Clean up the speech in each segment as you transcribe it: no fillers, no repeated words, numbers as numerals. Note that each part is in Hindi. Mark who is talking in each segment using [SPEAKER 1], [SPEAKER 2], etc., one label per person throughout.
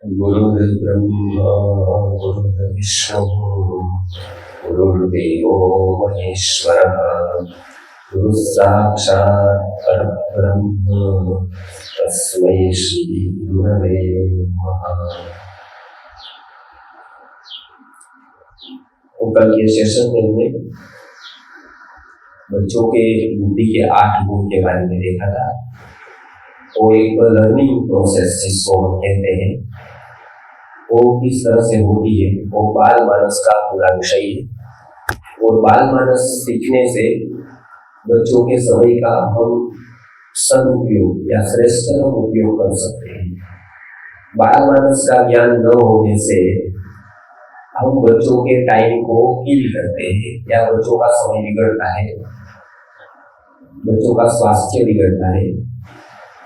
[SPEAKER 1] गुरुर्ब्रह्मा गुरुर्विष्णु गुरुर्देवो महेश्वरः गुरुः साक्षात् परब्रह्म तस्मै श्री गुरवे नमः। तो कल के सेशन में हमने बच्चों के बुद्धि के 8 गुण के बारे में देखा था। वो एक लर्निंग प्रोसेस जिसको हम कहते हैं, वो किस तरह से होती है, वो बाल मानस का पूरा विषय है। और बाल मानस सीखने से बच्चों के समय का हम सदुपयोग या श्रेष्ठतम उपयोग कर सकते हैं। बाल मानस का ज्ञान न होने से हम बच्चों के टाइम को किल करते हैं या बच्चों का समय बिगड़ता है, बच्चों का स्वास्थ्य बिगड़ता है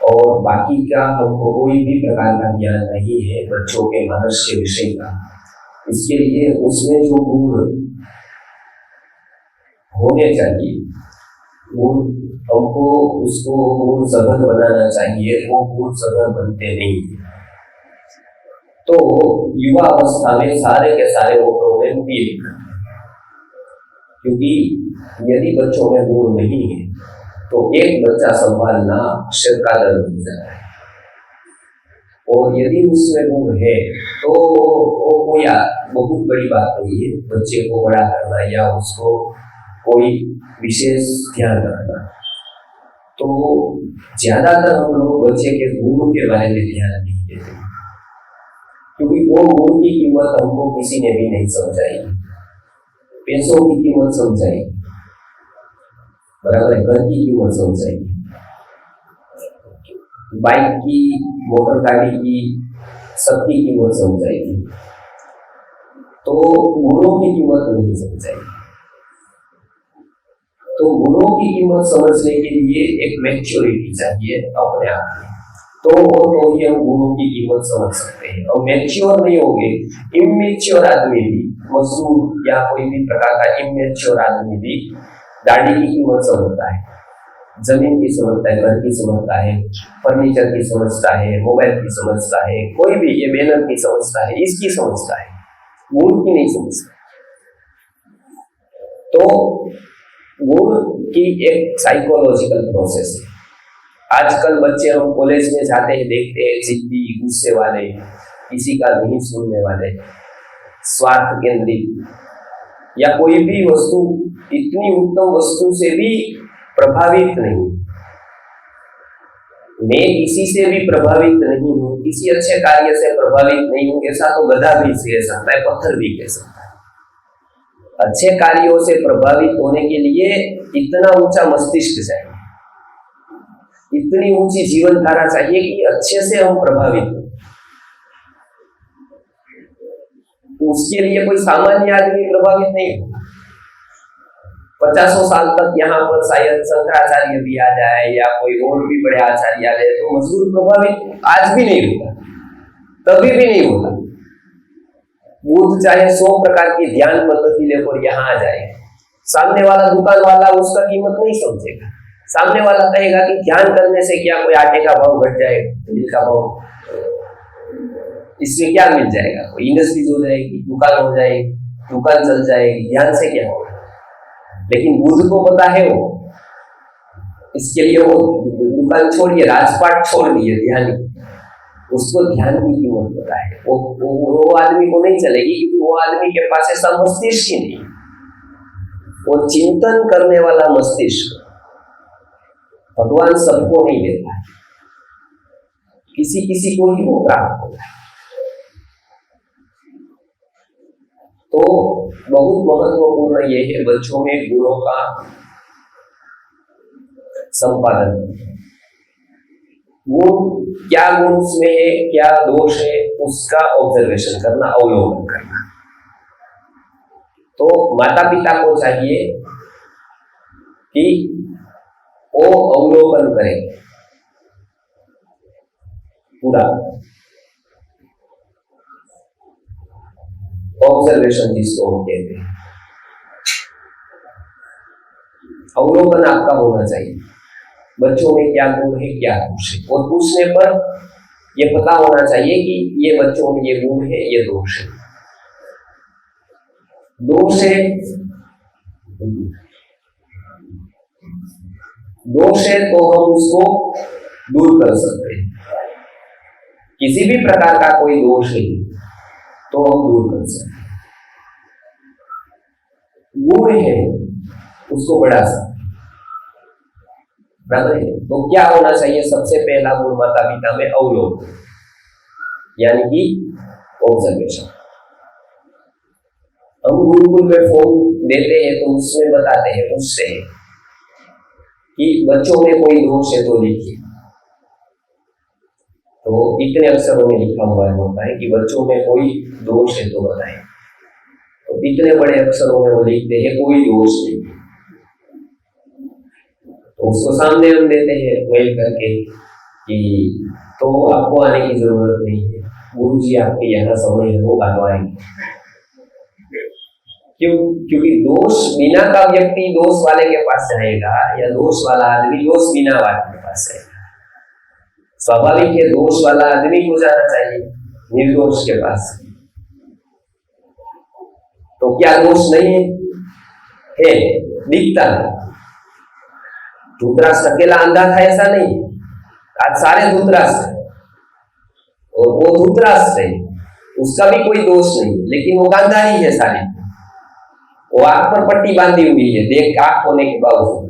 [SPEAKER 1] और बाकी का हमको कोई भी प्रकार का ज्ञान नहीं है बच्चों के मानस के विषय का। इसके लिए उसमें जो गुण होने चाहिए, गुण हमको उसको गुण सघन बनाना चाहिए, वो गुण सघन बनते नहीं। तो युवा अवस्था में सारे के सारे वो प्रॉब्लम फील करते हैं, क्योंकि यदि बच्चों में गुण नहीं है तो एक बच्चा संभालना सिर का दर्द हो जाता है। और यदि उसमें गुण है तो वो कोई बहुत बड़ी बात नहीं है बच्चे को बड़ा करना या उसको कोई विशेष ध्यान रखना। तो ज्यादातर हम लोग बच्चे के गुणों के बारे में ध्यान नहीं देते, क्योंकि वो गुण की कीमत हमको किसी ने भी नहीं समझाई। पैसों की कीमत समझाई, बराबर है, घर की कीमत समझाई, बाइक की, मोटर गाड़ी की, सबकी कीमत समझाई, तो गुणों की कीमत नहीं समझाई। तो गुणों की कीमत समझने के लिए एक मैच्योरिटी चाहिए अपने आप में, तो ही हम गुणों की कीमत समझ सकते हैं। और मैच्योर नहीं होंगे, इमेच्योर आदमी भी, मजदूर या कोई भी प्रकार का इमेच्योर आदमी भी गाड़ी की कीमत समझता है, जमीन की समझता है, घर की समझता है, फर्नीचर की समझता है, मोबाइल की समझता है, कोई भी ये बैनर की समझता है, इसकी समझता है, गुण की नहीं समझता। तो गुण की एक साइकोलॉजिकल प्रोसेस है। आजकल बच्चे हम कॉलेज में जाते हैं, देखते हैं जिद्दी, गुस्से वाले, किसी का नहीं सुनने वाले, स्वार्थ केंद्रित, या कोई भी वस्तु इतनी उत्तम वस्तु से भी प्रभावित नहीं। मैं किसी से भी प्रभावित नहीं हूं, किसी अच्छे कार्य से प्रभावित नहीं हूं, ऐसा तो गधा भी कह सकता है, पत्थर भी कह सकता है। अच्छे कार्यों से प्रभावित होने के लिए इतना ऊंचा मस्तिष्क चाहिए, इतनी ऊंची जीवन धारा चाहिए कि अच्छे से हम प्रभावित हो। उसके लिए कोई सामान्य आदमी प्रभावित नहीं होगा। 50 साल तक यहाँ पर शायद शंकराचार्य भी आ जाए या कोई और भी बड़े आचार्य आ जाए तो मजदूर प्रभावित आज भी नहीं होता, तभी भी नहीं होता। बुद्ध चाहे 100 प्रकार की ध्यान पद्धति लेकर यहाँ आ जाए, सामने वाला दुकान वाला उसका कीमत नहीं समझेगा। सामने वाला कहेगा कि ध्यान करने से क्या कोई आटे का भाव घट जाएगा, तेल का भाव, इसमें क्या मिल जाएगा, कोई इंडस्ट्रीज हो जाएगी, दुकान हो जाएगी, दुकान चल जाएगी, ध्यान से क्या होगा। लेकिन बुद्ध को पता है वो, इसके लिए वो दुकान छोड़िए, राजपाट छोड़ दिए, ध्यान, उसको ध्यान की कीमत पता है। वो आदमी को नहीं चलेगी, क्योंकि वो आदमी के पास ऐसा मस्तिष्क ही नहीं। वो चिंतन करने वाला मस्तिष्क भगवान सबको नहीं देता है, किसी किसी को ही वो प्राप्त होता है। तो बहुत महत्वपूर्ण ये है बच्चों में गुणों का संपादन। गुण क्या, गुण उसमें है, क्या दोष है, उसका ऑब्जर्वेशन करना, अवलोकन करना। तो माता पिता को चाहिए कि वो अवलोकन करें पूरा, ऑब्जर्वेशन जिसको हम कहते हैं, अवलोकन आपका होना चाहिए। बच्चों में क्या गुण है, क्या दोष है, और पूछने पर ये पता होना चाहिए कि ये बच्चों में ये गुण है, ये दोष है। दोष है, दोष है तो हम उसको दूर कर सकते हैं। किसी भी प्रकार का कोई दोष है तो हम दूर कर सकते हैं। गुण है उसको बढ़ा सकते हैं, बराबर है। तो क्या होना चाहिए? सबसे पहला गुण माता पिता में अवलोकन, यानी कि ऑब्जर्वेशन। हम गुरुकुल में फॉर्म देते हैं तो उसमें बताते हैं, उससे कि बच्चों में कोई दोष है तो लिखिए। तो इतने अक्षरों में लिखा हुआ होता है कि बच्चों में कोई दोष है तो बताएं। तो इतने बड़े अक्षरों में वो लिखते हैं कोई दोष नहीं। तो उसको सामने हम देते हैं मेल करके कि तो आपको आने की जरूरत नहीं है, गुरुजी आपके यहाँ समय है वो आएंगे। क्यों? क्योंकि दोष बिना का व्यक्ति दोष वाले के पास जाएगा या दोष वाला आदमी दोष बिना वाले के पास जाएगा। स्वाभाविक है दोष वाला आदमी को जाना चाहिए निर्दोष के पास। तो क्या दोष नहीं है? दिखता है। धूतराष्ट्र अकेला अंधा था ऐसा नहीं, आज सारे धूतराष्ट्र और वो धूतराष्ट्र है, उसका भी कोई दोष नहीं, लेकिन वो गांधा ही है सारी। वो आंख पर पट्टी बांधी हुई है, देख आंख होने के बावजूद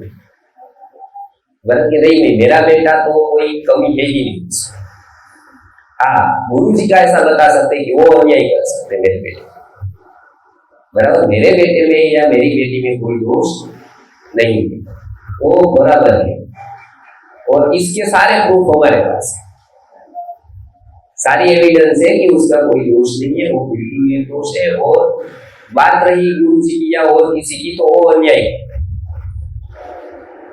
[SPEAKER 1] बल्कि के नहीं मेरा बेटा तो कोई कमी है ही नहीं। हाँ, गुरु जी का ऐसा बता सकते कि वो अन्याय कर सकते मेरे बेटे, बराबर। मेरे बेटे में या मेरी बेटी में कोई दोष नहीं है, वो बराबर है। और इसके सारे प्रूफ हमारे पास है, सारी एविडेंस है कि उसका कोई दोष नहीं है, वो बिल्कुल निर्दोष है। और बात रही गुरु जी की या और किसी की, तो वो अन्याय है,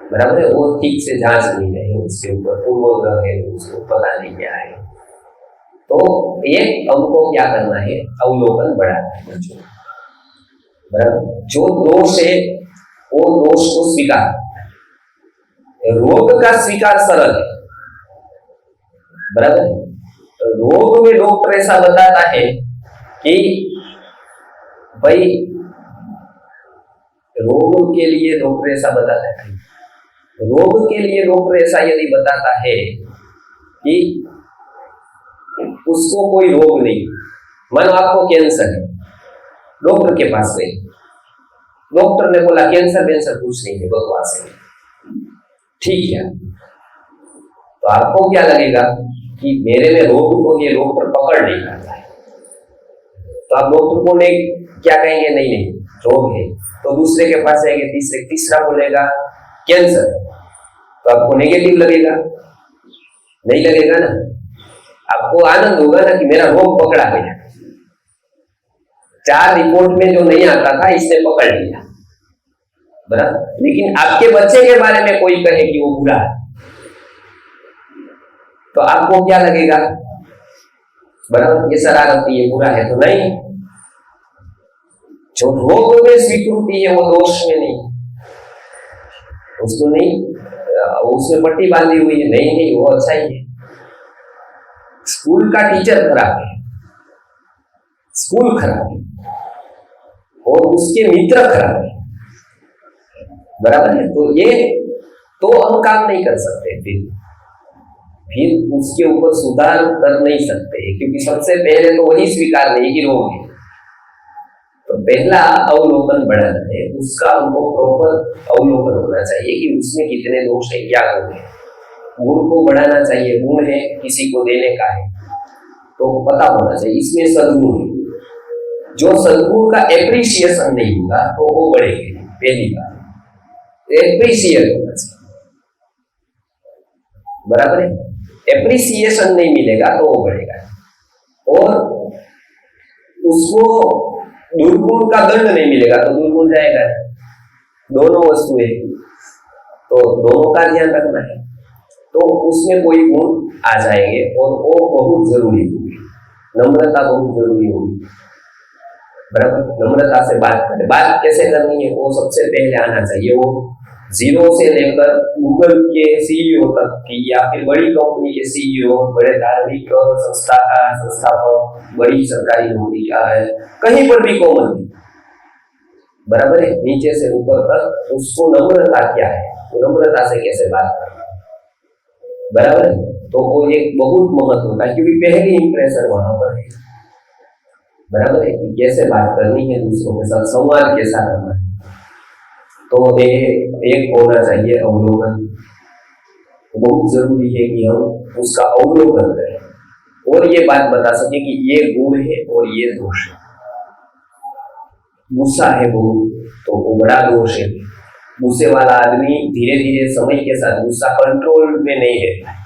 [SPEAKER 1] बराबर है। वो ठीक से जांच नहीं रहे उसके ऊपर, पूर्वग्रह है, उसको पता नहीं क्या है। तो एक हमको क्या करना है? अवलोकन बढ़ाना है बच्चों, बराबर। जो दोष है वो दोष को स्वीकार, रोग का स्वीकार सरल है, बराबर। रोग में डॉक्टर ऐसा बताता है कि भाई रोग के लिए डॉक्टर ऐसा बताता है, रोग के लिए डॉक्टर ऐसा यदि बताता है कि उसको कोई रोग नहीं, मानो आपको कैंसर है, डॉक्टर के पास गए, डॉक्टर ने बोला कैंसर कैंसर कुछ नहीं है, बकवास है, ठीक है। तो आपको क्या लगेगा कि मेरे में रोग को ये डॉक्टर पकड़ नहीं पाता है, तो आप डॉक्टर को नहीं क्या कहेंगे? नहीं नहीं रोग है। तो दूसरे के पास जाएंगे, तीसरा बोलेगा कैंसर, तो आपको नेगेटिव लगेगा? नहीं लगेगा ना। आपको आनंद होगा ना कि मेरा रोग पकड़ा गया, 4 रिपोर्ट में जो नहीं आता था इसने पकड़ लिया, बराबर। लेकिन आपके बच्चे के बारे में कोई कहे कि वो बुरा है, तो आपको क्या लगेगा? बराबर, ये शरारती है, बुरा है। तो नहीं, जो रोग में स्वीकृति है वो दोष में नहीं, उसको नहीं, उसमें पट्टी बांधी हुई है, नहीं नहीं वो अच्छा ही है। स्कूल का टीचर खराब है, स्कूल खराब है और उसके मित्र खराब है, बराबर है। तो ये तो हम काम नहीं कर सकते, फिर उसके ऊपर सुधार कर नहीं सकते, क्योंकि सबसे पहले तो वही स्वीकार नहीं कि रोग है। तो पहला अवलोकन बढ़ाना है, उसका हमको प्रॉपर अवलोकन होना चाहिए कि उसमें कितने दोष है, क्या गुण है। गुण को बढ़ाना चाहिए, गुण है किसी को देने का है तो पता होना चाहिए इसमें सद्गुण है। जो सद्गुण का एप्रिसिएशन नहीं होगा तो वो बढ़ेगी। पहली बात एप्रिसिएट होना चाहिए, बराबर है। एप्रिसिएशन नहीं मिलेगा तो वो बढ़ेगा, और उसको दुर्गुण का दंड नहीं मिलेगा तो दुर्गुण जाएगा। दोनों वस्तुएं, तो दोनों का ध्यान रखना है। तो उसमें कोई गुण आ जाएंगे और वो बहुत जरूरी होगी। नम्रता बहुत जरूरी होगी, बराबर। नम्रता से बात करें, बात कैसे करनी है वो सबसे पहले आना चाहिए। वो जीरो से लेकर गूगल के सीईओ तक की या फिर बड़ी कंपनी के सीईओ, बड़े धार्मिक संस्थापक, बड़ी सरकारी नौकरी क्या है, कहीं पर भी कॉमन है, बराबर है, नीचे से ऊपर तक उसको नम्रता क्या है, वो नम्रता से कैसे बात करना, बराबर है। तो वो एक बहुत महत्व का, क्योंकि पहली इंप्रेशन वहां पर है, बराबर है, कि कैसे बात करनी है दूसरों के साथ, संवाद कैसा करना है। तो एक होना चाहिए अवलोकन, बहुत जरूरी है कि हम उसका अवलोकन करें और ये बात बता सके कि ये गुण है और ये दोष है। गुस्सा है बहुत तो वो बड़ा दोष है। गुस्से वाला आदमी धीरे धीरे समय के साथ गुस्सा कंट्रोल में नहीं रहता है,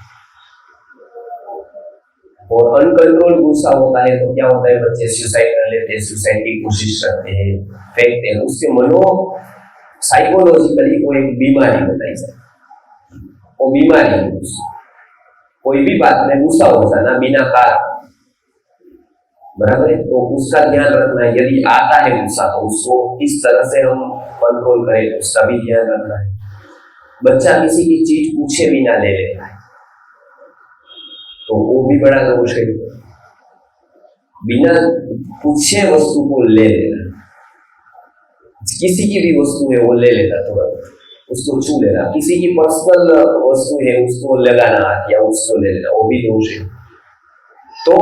[SPEAKER 1] और अनकंट्रोल गुस्सा होता है तो क्या होता है, बच्चे सुसाइड कर लेते हैं, सुसाइड की कोशिश करते हैं, फेंकते हैं। उसके मनो साइकोलॉजिकली वो एक बीमारी बताई जाए, वो बीमारी है। कोई भी बात में गुस्सा हो जाना बिना कारण, बराबर है, तो उसका ध्यान रखना है। यदि आता है गुस्सा तो उसको किस तरह से हम कंट्रोल करें, उसका भी ध्यान रखना है। बच्चा किसी की चीज पूछे बिना ले लेता है तो वो भी बड़ा दोष है। बिना पूछे वस्तु को ले लेना, किसी की भी वस्तु है वो ले लेना, तुरंत उसको छू लेना, किसी की पर्सनल वस्तु है उसको लगाना हाथ या उसको ले लेना, वो भी दोष है। तो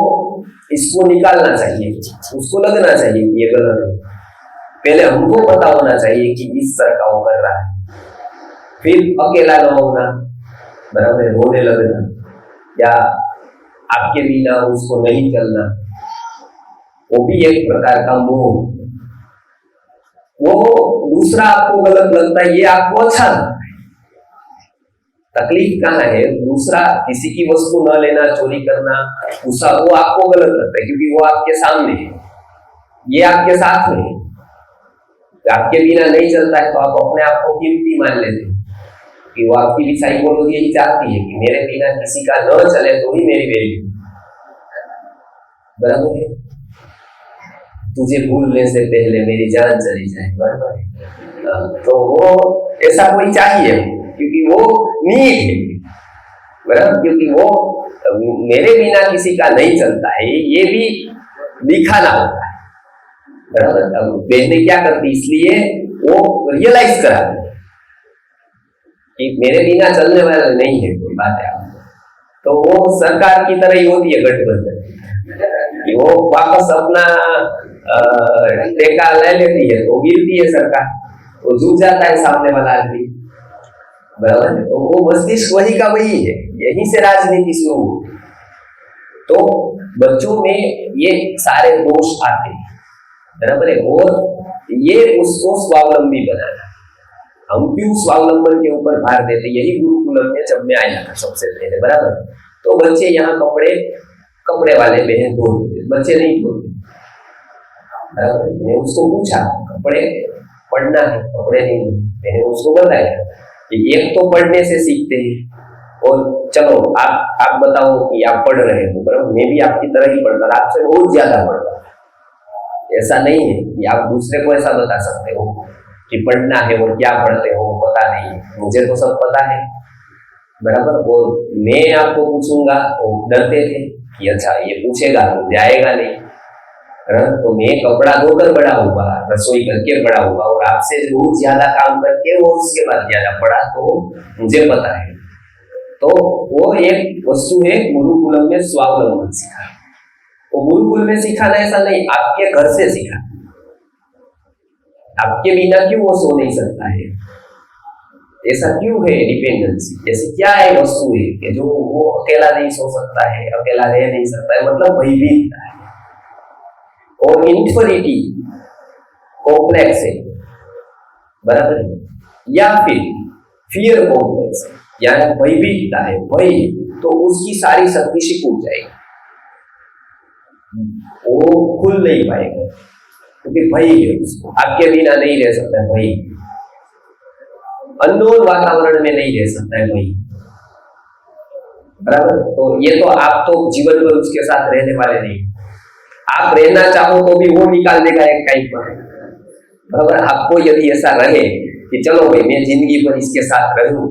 [SPEAKER 1] इसको निकालना चाहिए, उसको लगना चाहिए कि ये गलत है। पहले हमको पता होना चाहिए कि इस तरह का वो कर रहा है, फिर अकेला न होना, बराबर, रोने लगना या आपके बिना उसको नहीं चलना, वो भी एक प्रकार का मोह। वो दूसरा आपको गलत लगता है, ये आपको अच्छा लगता है। तकलीफ कहाँ है, दूसरा किसी की वस्तु न लेना, चोरी करना, गुस्सा, वो आपको गलत लगता है क्योंकि वो आपके सामने है, ये आपके साथ में है। आपके बिना नहीं चलता है तो आप अपने आप को कीमती मान लेते हैं, कि वो आपकी भी साइकोलॉजी यही चाहती है कि मेरे बिना किसी का न चले तो ही मेरी वैल्यू, बराबर है। तुझे भूलने से पहले मेरी जान चली जाए, बराबर है। तो वो ऐसा कोई चाहिए क्योंकि वो नीड है, बराबर, क्योंकि वो मेरे बिना किसी का नहीं चलता है, ये भी दिखाना होता है, बराबर। अब बहनें क्या करती, इसलिए वो रियलाइज कराती कि मेरे बिना चलने वाला नहीं है कोई, बात है। तो वो सरकार की तरह ही होती है गठबंधन, कि वो वापस अपना टेका ले लेती है तो गिरती है सरकार, वो झुक जाता है सामने वाला आदमी, बराबर है। तो वो मस्तिष्क वही का वही है, यहीं से राजनीति शुरू होती है। तो बच्चों में ये सारे दोष आते हैं, बराबर है, और ये उसको स्वावलंबी बनाना। हम क्यों स्वावलंबन के ऊपर भार देते, यही गुरुकुलम में जब मैं आया था सबसे पहले, बराबर। तो बच्चे यहाँ कपड़े वाले बहन धो देते, बच्चे नहीं धोते, बराबर। मैंने उसको पूछा कपड़े पढ़ना है, कपड़े नहीं धोते, मैंने उसको बताया कि एक तो पढ़ने से सीखते हैं, और चलो आप बताओ कि आप पढ़ रहे हो, बराबर, मैं भी आपकी तरह ही पढ़ता, आपसे बहुत ज्यादा पढ़ता। ऐसा नहीं है कि आप दूसरे को ऐसा बता सकते हो कि पढ़ना है और क्या पढ़ते हो पता नहीं, मुझे तो सब पता है, बराबर। और मैं आपको पूछूंगा तो डरते थे कि अच्छा ये पूछेगा तो जाएगा नहीं, तो मैं कपड़ा धोकर बड़ा हुआ, रसोई करके बड़ा हुआ, और आपसे बहुत ज्यादा काम करके वो उसके बाद ज्यादा पढ़ा, तो मुझे पता है। तो वो एक वस्तु है, गुरुकुलम में स्वावलंबन सीखा। वो गुरुकुल में सिखाना ऐसा नहीं, आपके घर से सीखा। आपके बिना क्यों वो सो नहीं सकता है, ऐसा क्यों है डिपेंडेंसी, जैसे क्या है वस्तु है कि जो वो अकेला नहीं सो सकता है, अकेला रह नहीं सकता है, मतलब भयभीत है। और इन्फिनिटी कॉम्प्लेक्स है, बराबर है, या फिर फियर कॉम्प्लेक्स है, यानी भयभीतता है, भय, तो उसकी सारी शक्ति सिकुड़ जाएगी, वो खुल नहीं पाएगा क्योंकि भय है उसको, आपके बिना नहीं रह सकता है भय, अननोन वातावरण में नहीं रह सकता है भय, बराबर। तो ये तो आप तो जीवन भर उसके साथ रहने वाले नहीं, आप रहना चाहो तो भी वो निकाल देगा एक टाइम पर, बराबर। आपको यदि ऐसा रहे कि चलो भाई मैं जिंदगी भर इसके साथ रहूं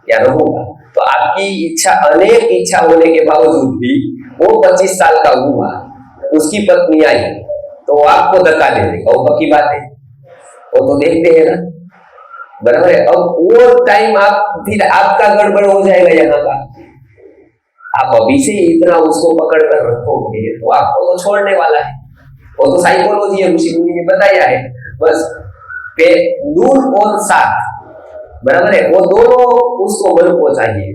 [SPEAKER 1] या रहूंगा, तो आपकी इच्छा, अनेक इच्छा होने के बावजूद भी वो 25 साल का हुआ, उसकी पत्नी आई तो वो आपको धक्का दे देगा, वो पक्की बात है, वो तो देखते हैं ना, बराबर है। अब वो टाइम आप फिर आपका गड़बड़ हो जाएगा यहाँ का। आप अभी से इतना उसको पकड़ कर रखोगे तो आपको तो छोड़ने वाला है। वो तो साइकोलॉजी है, ऋषि मुनि ने बताया है। बस पे दूर और साथ, बराबर है, वो दोनों उसको मन को चाहिए।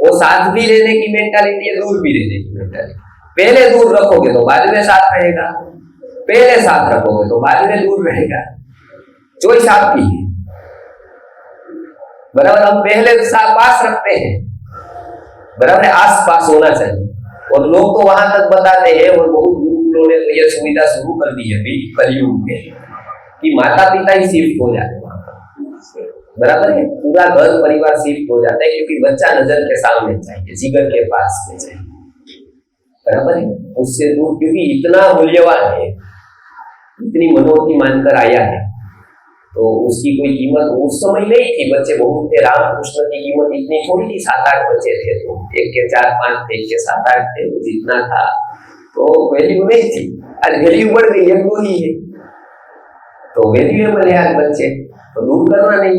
[SPEAKER 1] वो साथ भी लेने की मेंटालिटी है, दूर भी लेने की मेंटालिटी। पहले दूर रखोगे तो बाद में साथ रहेगा, पहले साथ रखोगे तो बाद में दूर रहेगा। चॉइस आपकी है, बराबर। हम पहले पास रखते हैं, बराबर है, आस पास होना चाहिए। और लोग तो वहां तक बताते हैं, और बहुत गुरुकुलों ने तो यह सुविधा शुरू कर दी है अभी कलयुग में, कि माता पिता ही शिफ्ट हो जाते हैं, बराबर है, पूरा घर परिवार शिफ्ट हो जाता है, क्योंकि बच्चा नजर के सामने चाहिए, जिगर के पास में चाहिए, बराबर है, उससे दूर, क्योंकि इतना मूल्यवान है, इतनी मनोती मानकर आया है, तो उसकी कोई कीमत उस समय नहीं थी। बच्चे बहुत थे, रामकृष्ण की कीमत इतनी थोड़ी थी, 7-8 बच्चे थे, तो एक के 4-5 थे, एक के 7-8 थे, जितना था तो वैल्यू नहीं थी। आज वैल्यू बढ़ गई, एक दो ही है, तो वैल्यूएबल है आज बच्चे, तो दूर करना नहीं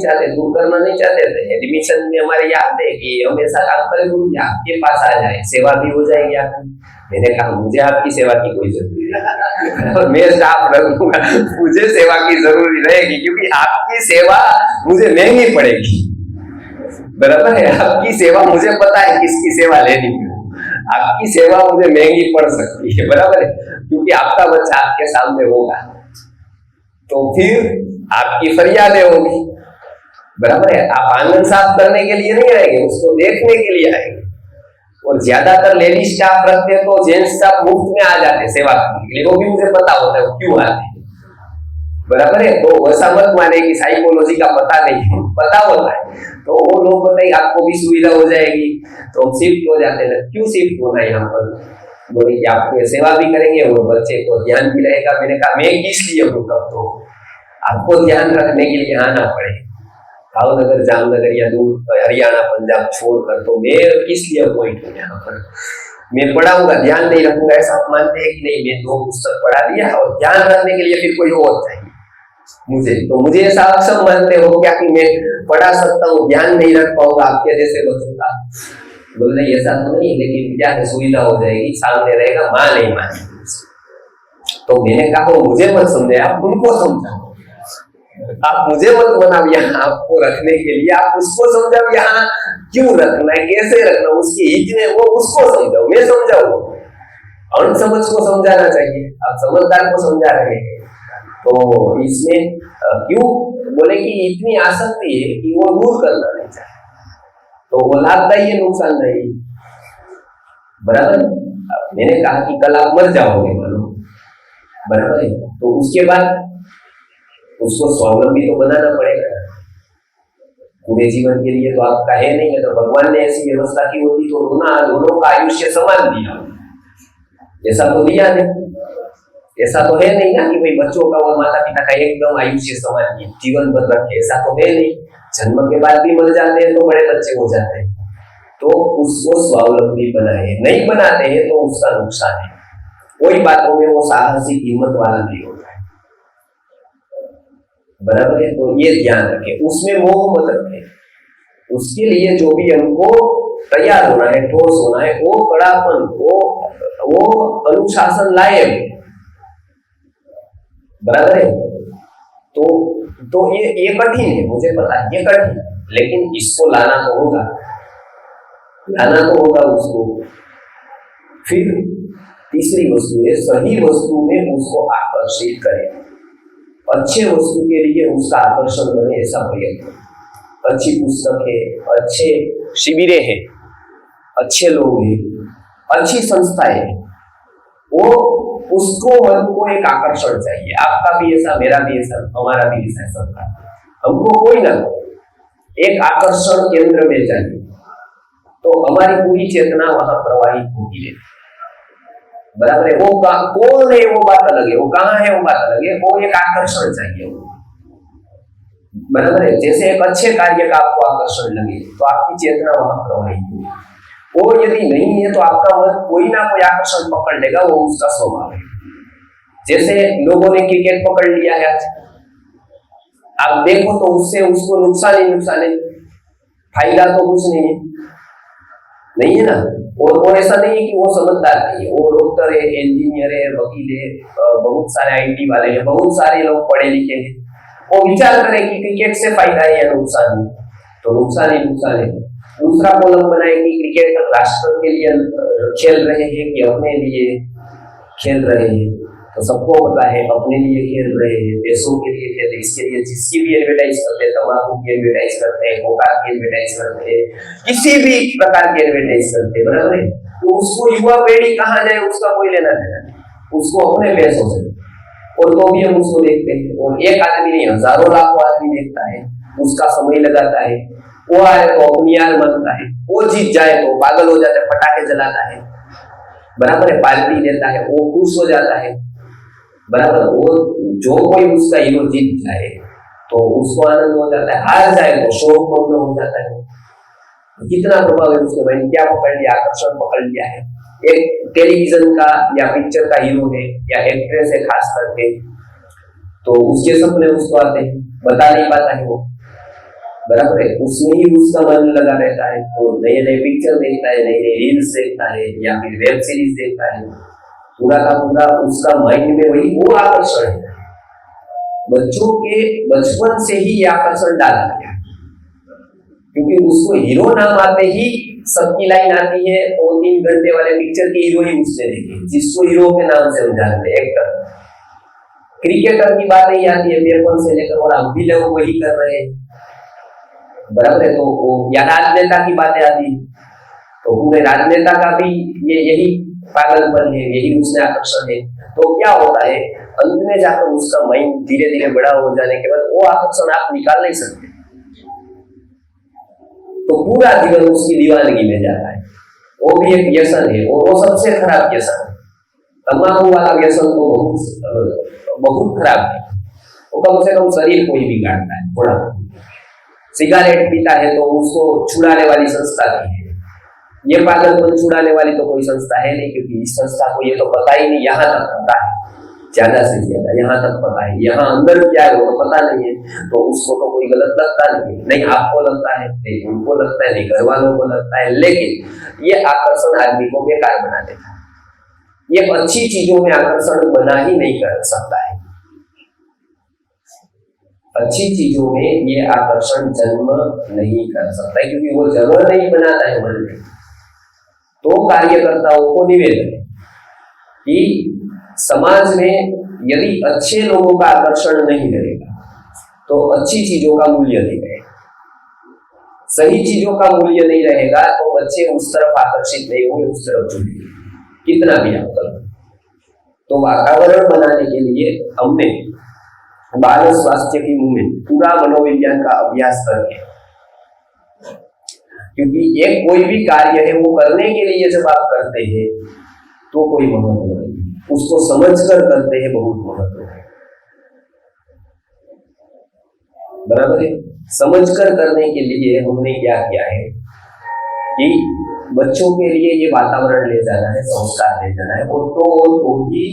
[SPEAKER 1] चाहते थे। एडमिशन में हमारे याद है कि हमेशा काम करें, गुरु जी आपके पास आ जाए, सेवा भी हो जाएगी आपकी। मैंने कहा मुझे आपकी सेवा की कोई जरूरी नहीं, मैं स्टाफ रखूंगा, मुझे सेवा की जरूरी रहेगी, क्योंकि आपकी सेवा मुझे महंगी पड़ेगी, बराबर है। आपकी सेवा मुझे पता है किसकी सेवा लेनी है, आपकी सेवा मुझे महंगी पड़ सकती है, बराबर है, क्योंकि आपका बच्चा आपके सामने होगा, तो फिर आपकी फरियादें होगी, बराबर है। आप आंगन साफ करने के लिए नहीं आएंगे, उसको देखने के लिए आएंगे। और ज्यादातर लेडीज स्टाफ रखते हैं, तो जेंट्स स्टाफ मुफ्त में आ जाते हैं सेवा करने के लिए, वो भी मुझे पता होता है क्यों आते हैं, बराबर है। तो वैसा मत माने कि साइकोलॉजी का पता नहीं, पता होता है, तो वो लोग बताइए आपको भी सुविधा हो जाएगी, तो हम शिफ्ट हो जाते हैं। क्यों शिफ्ट होना है यहाँ पर, बोले कि आप सेवा भी करेंगे और बच्चे को ध्यान भी रहेगा। मैंने कहा मैं किस लिए हूँ, तब तो आपको ध्यान रखने के लिए आना पड़े, भावनगर, जामनगर या दूर हरियाणा पंजाब छोड़कर, तो मैं किस लिए अपॉइंट हूँ यहाँ पर। मैं पढ़ाऊंगा, ध्यान नहीं रखूंगा, ऐसा आप मानते हैं कि नहीं, मैं 2 पुस्तक पढ़ा दिया और ध्यान रखने के लिए फिर कोई और चाहिए मुझे, तो मुझे ऐसा अक्षम मानते हो क्या कि मैं पढ़ा सकता हूँ, ध्यान नहीं रख पाऊंगा, आपके जैसे बच्चों का। बोले ऐसा तो नहीं, लेकिन क्या है, सुविधा हो जाएगी, सामने रहेगा, माँ नहीं मानेगी। तो मैंने कहा मुझे मत समझे, आप उनको समझाओ, आप मुझे मत बनाओ यहाँ आपको रखने के लिए, आप उसको समझाओ यहाँ क्यों रखना है, कैसे रखना, उसकी हित में वो उसको समझाओ, मैं समझाऊ। अनसमझ को समझाना चाहिए, आप समझदार को समझा रहे हैं। तो इसमें क्यों बोले कि इतनी आसक्ति है कि वो दूर करना नहीं चाहते, तो वो लाभदायी है, नुकसानदायी, बराबर। मैंने कहा कि कल आप मर जाओगे मानो, बराबर है, तो उसके बाद उसको स्वावलंबी तो बनाना पड़ेगा पूरे जीवन के लिए, तो आपका है नहीं है, तो भगवान ने ऐसी व्यवस्था की होती तो दोनों का आयुष्य समान दिया, ऐसा तो दिया नहीं। ऐसा तो है नहीं ना कि भाई बच्चों का और माता पिता का एकदम आयुष्य समान है, जीवन भर रखे, ऐसा तो है नहीं। जन्म के बाद भी मर जाते हैं तो बड़े बच्चे हो जाते हैं, तो उसको स्वावलंबी बनाए, नहीं बनाते हैं तो उसका नुकसान है। कोई बातों में वो साहसिक हिम्मत वाला नहीं होता है, बराबर है। तो ये ध्यान रखें, उसमें मोह मत रखें, उसके लिए जो भी हमको तैयार होना है, ठोस होना है, वो कड़ापन, वो अनुशासन लाए, बराबर है। तो ये कठिन है, मुझे पता है ये कठिन, लेकिन इसको लाना तो होगा उसको। फिर तीसरी वस्तु है, सही वस्तु में उसको आकर्षित करें, अच्छे वस्तु के लिए उसका आकर्षण बने, ऐसा प्रयत्न। अच्छी पुस्तक है, अच्छे शिविरें हैं, अच्छे लोग हैं, अच्छी संस्था है, वो उसको मन को एक आकर्षण चाहिए। आपका भी ऐसा, मेरा भी ऐसा, हमारा भी ऐसा सबका, हमको कोई ना एक आकर्षण केंद्र में चाहिए, तो हमारी पूरी चेतना वहां प्रवाहित होती है, बराबर है। वो कौन है वो बात अलग है, वो कहाँ है वो बात अलग है, वो एक आकर्षण चाहिए। बराबर है। जैसे एक अच्छे कार्य का आपको आकर्षण लगे तो आपकी चेतना वहां पर रहेगी, और यदि नहीं है तो आपका मन कोई ना कोई आकर्षण पकड़ लेगा, वो उसका स्वभाव है। जैसे लोगों ने क्रिकेट पकड़ लिया है आज, आप देखो तो उससे उसको नुकसान ही फायदा तो कुछ नहीं है ना। और ऐसा नहीं है कि वो समझदार नहीं है, वो डॉक्टर है, इंजीनियर है, वकील है, बहुत सारे आईटी वाले हैं, बहुत सारे लोग पढ़े लिखे हैं, वो विचार करें कि क्रिकेट से फायदा है या नुकसान है, तो नुकसान है। दूसरा कॉलम बनाए कि क्रिकेट राष्ट्र के लिए खेल रहे हैं कि अपने लिए खेल रहे हैं, तो सबको पता है अपने लिए खेल रहे हैं, पैसों के लिए खेल रहे हैं। इसके लिए जिसकी भी एडवर्टाइज करते हैं, तंबाकू की एडवर्टाइज करते हैं, कोका की एडवर्टाइज करते हैं, किसी भी प्रकार की एडवर्टाइज करते हैं, बराबर है। तो उसको युवा पीढ़ी कहाँ जाए उसका कोई लेना देना, उसको अपने पैसों से, और तो भी हम उसको देखते हैं। और एक आदमी नहीं, हजारों लाखों आदमी देखता है, उसका समय लगाता है, वो आए तो अपनी यार मानता है, वो जीत जाए तो पागल हो जाता है, पटाखे जलाता है, बराबर है, पार्टी देता है, वो खुश हो जाता है, बराबर। वो जो कोई उसका हीरो जीत जाए तो उसको आनंद हो जाता है, हार जाए तो शोक मग्न हो जाता है। कितना प्रभाव है उसके मन, क्या पकड़ लिया, आकर्षण पकड़ लिया है। एक टेलीविजन का या पिक्चर का हीरो है या एक्ट्रेस है खास करके, तो उसके सपने उसको आते हैं, बता नहीं पाता है वो, बराबर है, उसमें ही उसका मन लगा रहता है। तो नए नए पिक्चर देखता है, नई नई रील्स देखता है या फिर वेब सीरीज देखता है, पूरा का पूरा उसका माइंड में वही वो आकर्षण है। बच्चों के बचपन से ही आकर्षण डाला गया, क्योंकि उसको हीरो नाम आते ही सबकी लाइन आती है, 2-3 घंटे वाले पिक्चर के हीरो ही उससे देखे, जिसको हीरो के नाम से हम जानते हैं, एक्टर। क्रिकेटर की बात ही आती है पेपर से लेकर, और हम भी लोग वही कर रहे हैं, बराबर है। तो या राजनेता की बातें आती है, तो पूरे राजनेता का भी यही पागलपन है, यही उसमें आकर्षण है। तो क्या होता है, अंत में जाकर उसका माइंड धीरे धीरे बड़ा हो जाने के बाद वो आकर्षण आप निकाल नहीं सकते, तो पूरा जीवन उसकी दीवानगी में जाता है। वो भी एक व्यसन है, और वो सबसे खराब व्यसन है। तंबाकू वाला व्यसन तो बहुत खराब है, वो कम से कम शरीर को ही बिगाड़ता है थोड़ा। सिगरेट पीता है तो उसको छुड़ाने वाली संस्था भी है, ये पागलपन छुड़ाने वाली तो कोई संस्था है नहीं, क्योंकि इस संस्था को ये तो पता ही नहीं, यहाँ तक पता है, ज्यादा से ज्यादा यहाँ तक पता है, यहाँ अंदर क्या है वो तो पता नहीं है, तो उसको तो कोई गलत लगता नहीं आपको लगता है, नहीं उनको लगता है, नहीं घर वालों को लगता है, लेकिन ये आकर्षण आदमी को बेकार बना देता है। ये अच्छी चीजों में आकर्षण बना ही नहीं कर सकता है, अच्छी चीजों में ये आकर्षण जन्म नहीं कर सकता है, क्योंकि वो जन्म नहीं बनाता है मन में। तो कार्यकर्ताओं को निवेदन है कि समाज में यदि अच्छे लोगों का आकर्षण नहीं रहेगा तो अच्छी चीजों का मूल्य नहीं रहेगा, सही चीजों का मूल्य नहीं रहेगा तो बच्चे उस तरफ आकर्षित नहीं होंगे, उस तरफ जुड़ेंगे, कितना भी आप करो। तो वातावरण बनाने के लिए हमने बाल स्वास्थ्य की मूवमेंट पूरा मनोविज्ञान का अभ्यास करके, क्योंकि एक कोई भी कार्य है वो करने के लिए जब आप करते हैं तो कोई महत्व नहीं, उसको समझकर करते हैं बहुत महत्व है, बराबर है। समझकर करने के लिए हमने क्या किया है कि बच्चों के लिए ये वातावरण ले जाना है, संस्कार ले जाना है, और तो ही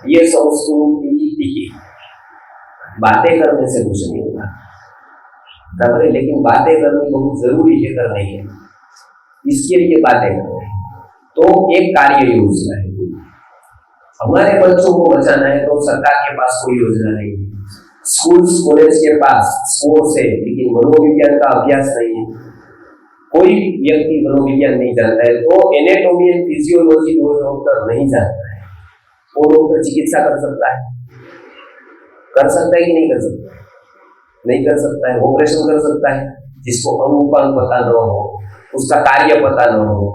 [SPEAKER 1] ये संस्कृति टिके। बातें करने से कुछ नहीं होगा, बराबर है, लेकिन बातें करनी बहुत जरूरी है, करनी है, इसके लिए बातें करनी है। तो एक कार्य योजना है, हमारे बच्चों को बचाना है तो सरकार के पास कोई योजना नहीं है, स्कूल कॉलेज के पास स्पोर्ट्स है लेकिन मनोविज्ञान का अभ्यास नहीं है, कोई व्यक्ति मनोविज्ञान नहीं जानता है तो एनाटॉमी एंड फिजियोलॉजी वो डॉक्टर नहीं जानता है, वो डॉक्टर चिकित्सा कर सकता है कि नहीं कर सकता? नहीं कर सकता है। ऑपरेशन कर सकता है, जिसको अंग उपांग पता न हो, उसका कार्य पता न हो,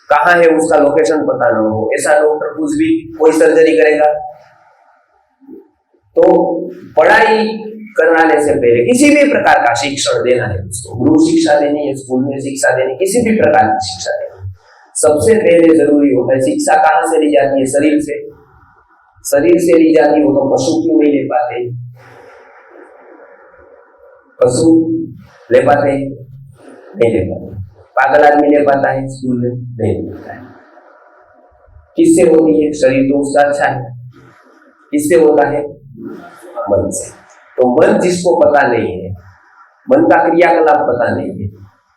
[SPEAKER 1] कहाँ है उसका लोकेशन पता न हो, ऐसा डॉक्टर कुछ भी कोई सर्जरी करेगा? तो पढ़ाई कराने से पहले किसी भी प्रकार का शिक्षण देना है, उसको गृह शिक्षा देनी है, स्कूल में शिक्षा देनी, किसी भी प्रकार की शिक्षा देनी, सबसे पहले जरूरी होता है, शिक्षा कहाँ से ली जाती है? शरीर से। शरीर से ली जाती हो तो पशु क्यों नहीं ले पाते? पशु ले पाते? नहीं ले पाते। पागल आदमी ले पाता है स्कूल में? नहीं ले पाता है। किससे होती है? शरीर तो उसका अच्छा है, किससे होता है? मन से। तो मन जिसको पता नहीं है, मन का क्रियाकलाप पता नहीं है,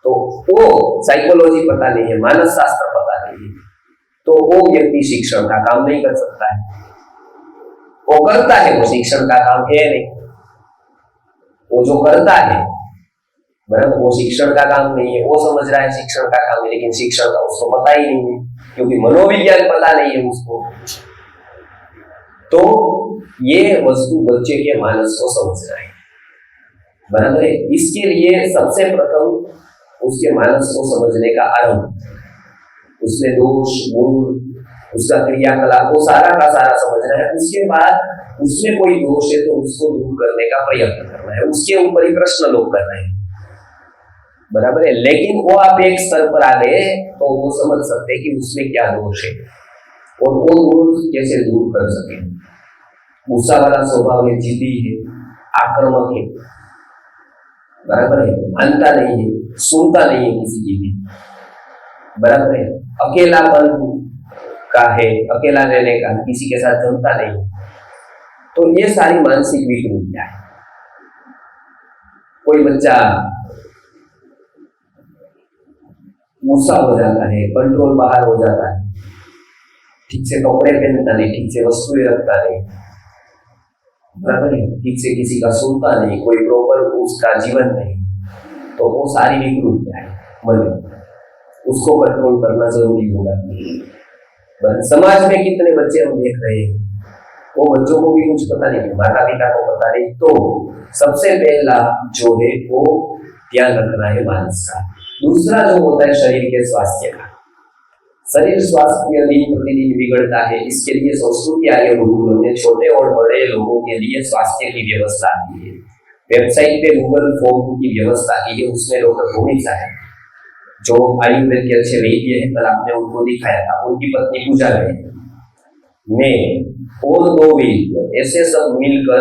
[SPEAKER 1] तो वो साइकोलॉजी पता नहीं है, मानस शास्त्र पता नहीं है, तो वो व्यक्ति शिक्षण का काम नहीं कर सकता है। वो करता है, वो शिक्षण का काम है नहीं। वो जो करता है बराबर, वो शिक्षण का काम नहीं है। वो समझ रहा है शिक्षण का काम है, लेकिन शिक्षण का उसको पता ही नहीं है, क्योंकि मनोविज्ञान पता नहीं है उसको। तो ये वस्तु बच्चे के मानस को समझना है, बराबर है। इसके लिए सबसे प्रथम उसके मानस को समझने का आरंभ, उसमें दोष गुण, उसका क्रियाकलाप, वो सारा का सारा समझना है। उसके बाद उसमें कोई दोष है तो उसको दूर करने का प्रयत्न करना है, उसके ऊपर ही प्रश्न लोग कर रहे हैं, बराबर है। लेकिन वो आप एक स्तर पर आ गए तो वो समझ सकते हैं कि उसमें क्या दोष है और वो दोष कैसे दूर कर सके। गुस्सा वाला स्वभाव है, जिद्दी है, आक्रामक है, बराबर है, मानता नहीं है, सुनता नहीं है किसी की भी, बराबर है, अकेलापन का है, अकेला रहने का, किसी के साथ जमता नहीं। तो ये सारी मानसिक विकृतियां है। कोई बच्चा गुस्सा हो जाता है, कंट्रोल बाहर हो जाता है, ठीक से कपड़े पहनता नहीं, ठीक से वस्तुएं रखता नहीं, बराबर है, ठीक से किसी का सुनता नहीं, कोई प्रॉपर उसका जीवन नहीं, तो वो सारी विकृतियां है मन में। उसको कंट्रोल करना जरूरी होगा। समाज में कितने बच्चे हम देख रहे हैं, वो बच्चों को भी कुछ पता नहीं, माता पिता को पता नहीं। तो सबसे पहला जो है वो ध्यान रखना है मानस का। दूसरा जो होता है शरीर के स्वास्थ्य का। शरीर स्वास्थ्य दिन प्रतिदिन बिगड़ता है, इसके लिए संस्कृति आर्य गुरुकुलों ने छोटे और बड़े लोगों के लिए स्वास्थ्य की व्यवस्था की है। वेबसाइट पे गूगल फॉर्म की व्यवस्था की है, उसमें डॉक्टर भूमिका है जो आयुर्वेद के अच्छे वैद्य है, कल आपने उनको दिखाया था, उनकी पत्नी पूजा गई में और 2 वैद्य ऐसे सब मिलकर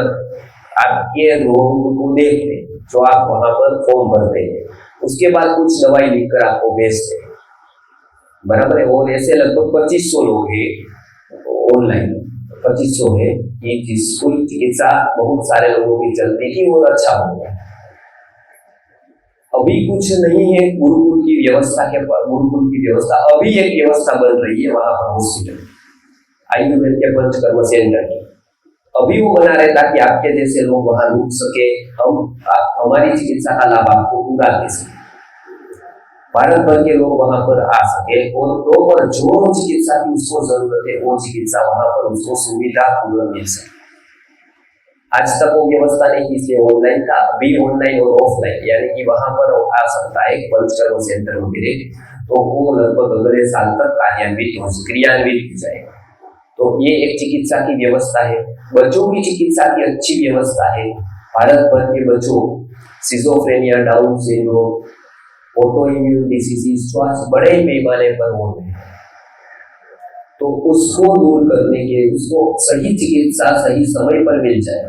[SPEAKER 1] आपके रोग को देखते, जो आप वहां पर फॉर्म भरते हैं, उसके बाद कुछ दवाई लिखकर आपको भेजते हैं, बराबर है। और ऐसे लगभग 2500 लोग हैं ऑनलाइन, 2500 है। ये स्कूल चिकित्सा बहुत सारे लोगों की चलती थी और अच्छा हो गया। अभी कुछ नहीं है गुरुकुल की व्यवस्था के, गुरुकुल की व्यवस्था अभी एक व्यवस्था बन रही है वहां पर हॉस्पिटल, आयुर्वेद के पंचकर्म सेंटर की, अभी वो बना रहे ताकि आपके जैसे लोग वहां रुक सके, हम हमारी चिकित्सा का लाभ आपको पूरा दे सके, भारत भर के लोग वहां पर आ सके और प्रॉपर जो चिकित्सा की उसको जरूरत है वो चिकित्सा वहां पर उसको सुविधा पूर्ण मिल सके। आज तक वो व्यवस्था नहीं थी, इसलिए ऑनलाइन था। अभी ऑनलाइन और ऑफलाइन, यानी कि वहां पर आ सकता है पंचकर्म सेंटर वगैरह, तो वो लगभग अगले साल तक क्रियान्वित हो जाएगा। तो ये एक चिकित्सा की व्यवस्था है। बच्चों की चिकित्सा की अच्छी व्यवस्था है। भारत भर के बच्चों schizophrenia, down syndrome, auto immune disease जो आज बड़े पैमाने पर हो रहे हैं, तो उसको दूर करने के, उसको सही चिकित्सा सही समय पर मिल जाए,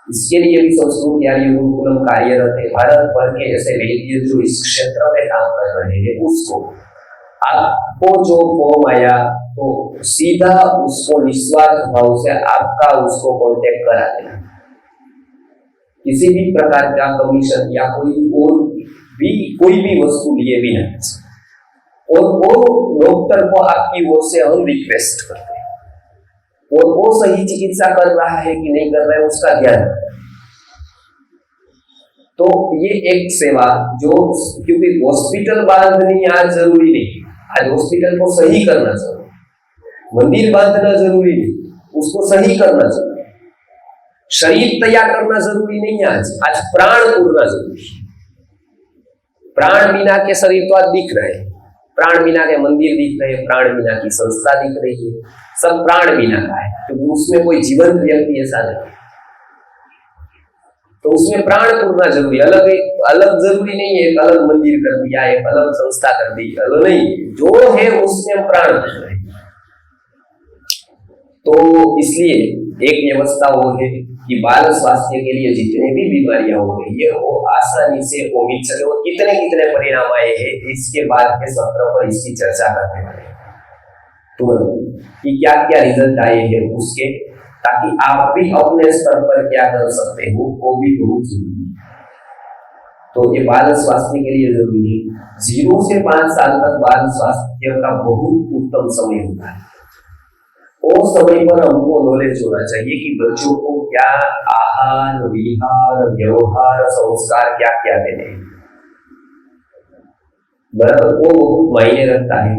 [SPEAKER 1] इसके लिए भी संस्कृति आर्य गुरुकुलम कार्यरत है। भारत भर के ऐसे वैद्य जो इस क्षेत्र में काम कर रहे हैं, उसको आपको जो फॉर्म आया तो सीधा उसको निस्वार्थ भाव से आपका उसको कांटेक्ट करा देना, किसी भी प्रकार का कमीशन या कोई भी वस्तु लिए बिना, और वो डॉक्टर को आपकी ओर से हम रिक्वेस्ट करते हैं, और वो सही चिकित्सा कर रहा है कि नहीं कर रहा है उसका ध्यान रखें। तो ये एक सेवा जो, क्योंकि हॉस्पिटल बांधनी आज जरूरी नहीं, आज हॉस्पिटल को सही करना जरूरी, मंदिर बांधना जरूरी नहीं, उसको सही करना जरूरी, शरीर तैयार करना जरूरी नहीं है। आज प्राण पूरना जरूरी है। प्राण बिना के शरीर तो आज दिख रहे हैं, प्राण बिना के मंदिर दिख रहे हैं, प्राण बिना की संस्था दिख रही है, सब प्राण बिना का है, क्योंकि उसमें कोई जीवंत व्यक्ति ऐसा नहीं। तो उसमें प्राण पूरना जरूरी, अलग अलग जरूरी नहीं है, एक अलग मंदिर कर दिया, एक अलग संस्था कर दी, अलग नहीं, जो है उसमें प्राण है। तो इसलिए एक व्यवस्था वो है कि बाल स्वास्थ्य के लिए जितने भी बीमारियां हो रही है वो आसानी से वो मिल सके। और कितने कितने परिणाम आए हैं इसके बाद के सत्र पर इसकी चर्चा करने वाले तुरंत कि क्या क्या रिजल्ट आए हैं उसके, ताकि आप भी अपने स्तर पर क्या कर सकते हो वो भी बहुत जरूरी है। तो ये बाल स्वास्थ्य के लिए जरूरी है। 0 से 5 साल तक बाल स्वास्थ्य का बहुत उत्तम समय होता है। उस समय पर हमको नॉलेज होना चाहिए कि बच्चों को क्या आहार विहार व्यवहार संस्कार क्या क्या देने हैं, बराबर, वो बहुत मायने रखता है।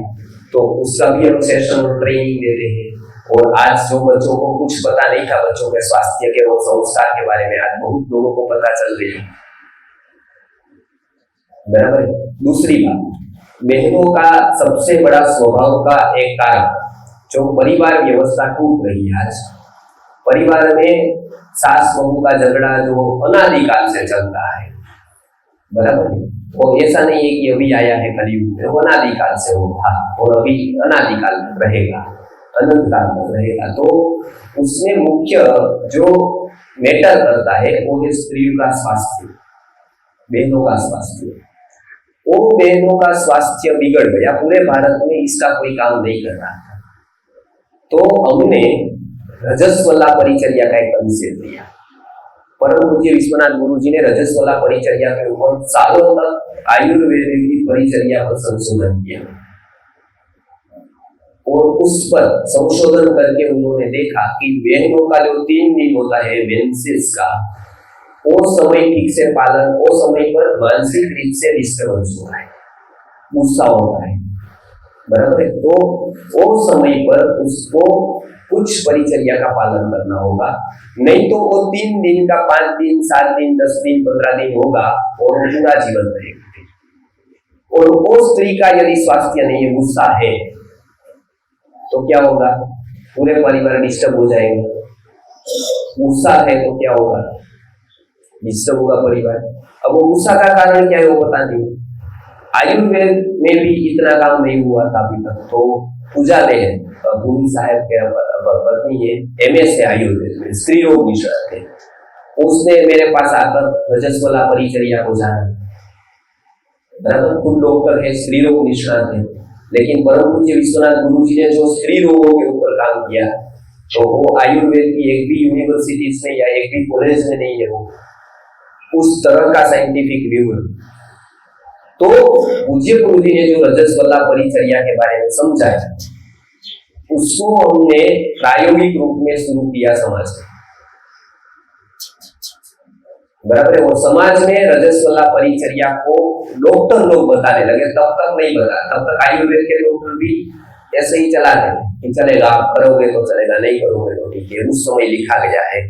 [SPEAKER 1] तो उसका भी हम सेशन और ट्रेनिंग देते हैं। और आज जो बच्चों को कुछ पता नहीं था बच्चों के स्वास्थ्य के और संस्कार के बारे में, आज बहुत लोगों को पता चल रही है, बराबर। दूसरी बात, बहनों का सबसे बड़ा स्वभाव का एक कारण जो परिवार व्यवस्था टूट रही है आज, परिवार में सास बहू का झगड़ा जो अनादिकाल से चलता है, बराबर है। और ऐसा नहीं है कि अभी आया है कलयुग में, वो अनादिकाल से वो था और अभी अनादिकाल रहेगा, अनंत काल तक रहेगा। तो उसमें मुख्य जो मैटर करता है वो है स्त्रियों का स्वास्थ्य, बहनों का स्वास्थ्य। वो बहनों का स्वास्थ्य बिगड़ गया, पूरे भारत में इसका कोई काम नहीं कर रहा। तो हमने रजस्वला परिचर्या का एक कंसेप्ट दिया। परम पूज्य विश्वनाथ गुरु जी ने रजस्वला परिचर्या के ऊपर सालों तक आयुर्वेद की परिचर्या पर संशोधन किया और उस पर संशोधन करके उन्होंने देखा कि बहनों का जो 3 दिन होता है मेंसेस का, वो समय ठीक से पालन, वो समय पर मानसिक रीत से डिस्टर्बेंस होता है, गुस्सा होता है, बराबर है। तो वो समय पर उसको कुछ परिचर्या का पालन करना होगा, नहीं तो वो 3 दिन का 5 दिन 7 दिन 10 दिन 15 दिन होगा और पूरा जीवन रहेगा। और वो स्त्री का यदि स्वास्थ्य नहीं है, गुस्सा है, तो क्या होगा, पूरे परिवार डिस्टर्ब हो जाएगा। गुस्सा है तो क्या होगा, डिस्टर्ब होगा परिवार। अब वो गुस्सा का कारण क्या है वो पता नहीं। आयुर्वेद में भी इतना काम नहीं हुआ था अभी तक। तो पूजा बहन भूमि साहब के पत्नी है, MS है आयुर्वेद में, स्त्री रोग निष्णात है, उसने मेरे पास आकर रजस्वला परिचर्या को जाना, बराबर। खुद डॉक्टर है, स्त्री रोग निष्णात है, लेकिन परम पूज्य विश्वनाथ गुरु जी ने जो स्त्री रोगों के ऊपर काम किया, तो वो आयुर्वेद की एक भी यूनिवर्सिटीज में या एक भी कॉलेज में नहीं है, वो उस तरह का साइंटिफिक व्यू है। तो पूज्य गुरु जी ने जो रजस्वला परिचर्या के बारे में समझाया, उसको हमने प्रायोगिक रूप में शुरू किया समाज में, बराबर है। और समाज में रजस्वला परिचर्या को डॉक्टर लोग बताने लगे, तब तक नहीं बता, तब तक आयुर्वेद के डॉक्टर भी ऐसे ही चला रहे कि चलेगा, आप करोगे तो चलेगा, नहीं करोगे तो ठीक है। उस समय लिखा गया है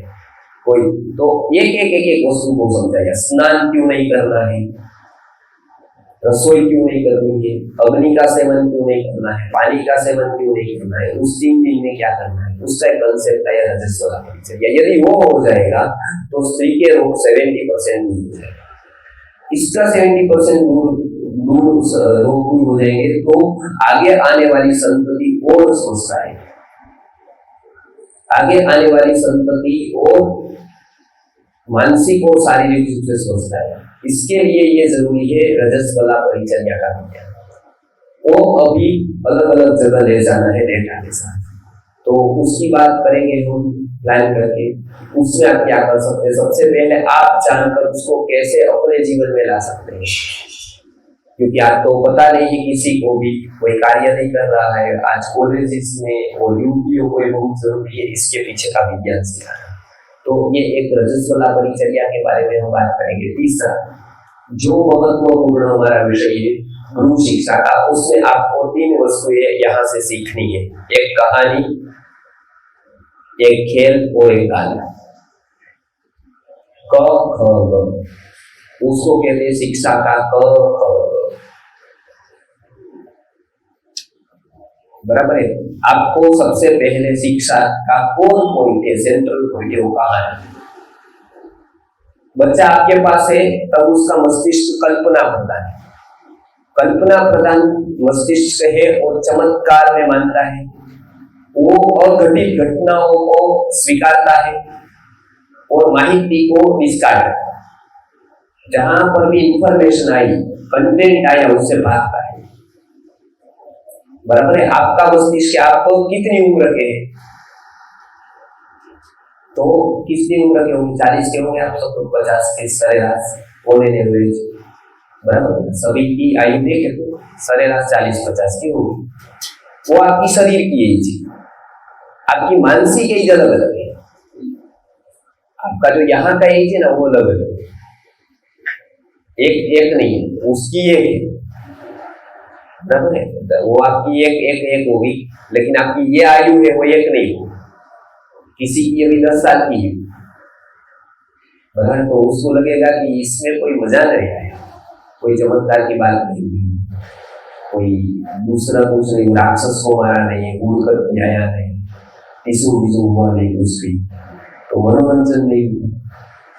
[SPEAKER 1] कोई, तो एक वस्तु को समझाया, स्नान क्यों नहीं करना है, रसोई क्यों नहीं करनी है, अग्नि का सेवन क्यों नहीं करना है, पानी का सेवन क्यों नहीं करना है, उस 3 दिन में क्या करना है, उसका एक कंसेप्ट है रजस्वला परिचर्या। यदि वो हो जाएगा तो स्त्री के रोग 70% दूर हो जाएगा। इसका 70% रोग दूर हो जाएंगे तो आगे आने वाली संतति और स्वस्थ है, आगे आने वाली संतति और मानसिक और शारीरिक रूप से स्वस्थ है। इसके लिए ये जरूरी है रजस्वला परिचर्या का विज्ञान, वो अभी अलग अलग जगह ले जाना है डेटा के साथ, तो उसकी बात करेंगे हम प्लान करके। उसमें आप क्या कर सकते हैं, सबसे पहले आप जानकर उसको कैसे अपने जीवन में ला सकते हैं, क्योंकि आज तो पता नहीं है किसी को भी, कोई कार्य नहीं कर रहा है। आज कॉलेजेस में और यूपीओ को बहुत जरूरी है इसके पीछे का विज्ञान सिखाना। तो ये एक रजस्वला परिचर्या के बारे में हम बात करेंगे। तीसरा जो महत्वपूर्ण हमारा विषय है गुरु शिक्षा का, उसमें आपको 3 वस्तुएं यहाँ से सीखनी है, एक कहानी, एक खेल और एक गाना। क ख ग, उसको कहते हैं शिक्षा का क ख ग, बराबर है। आपको सबसे पहले शिक्षा का कौन पॉइंट है, सेंट्रल पॉइंट है, वो कहानी, बच्चा आपके पास है तब उसका मस्तिष्क कल्पना प्रधान है, कल्पना प्रधान मस्तिष्क है और चमत्कार में मानता है, वो अघटित घटनाओं को स्वीकारता है और माहिती को डिस्कार्ड करता है। जहां पर भी इंफॉर्मेशन आई, कंटेंट आया, उससे भागता है। बराबर है। आपका मस्तिष्क आपको कितनी उम्र के है? तो कितनी उम्र के होंगे? 40 के होंगे आप सबको, 50 के सरेराश होने ने हुए, बराबर। सभी की आयु देखे तो सरेराश 40-50 की होगी। वो आपकी शरीर की एज, आपकी मानसिक एज अलग अलग है। आपका जो यहाँ का एज है ना, वो अलग अलग है, एक नहीं, उसकी एक है, बराबर है। वो आपकी एक होगी, लेकिन आपकी ये आयु है वो एक नहीं होगी। किसी की अभी 10 साल की है, बराबर, तो उसको लगेगा कि इसमें कोई मजा नहीं आया, कोई चमत्कार की बात नहीं हुई, कोई दूसरा कुछ नहीं, राक्षस को मारा नहीं, कूद कर आया नहीं, टिसू हुआ नहीं कुछ भी, तो मनोरंजन नहीं हुआ,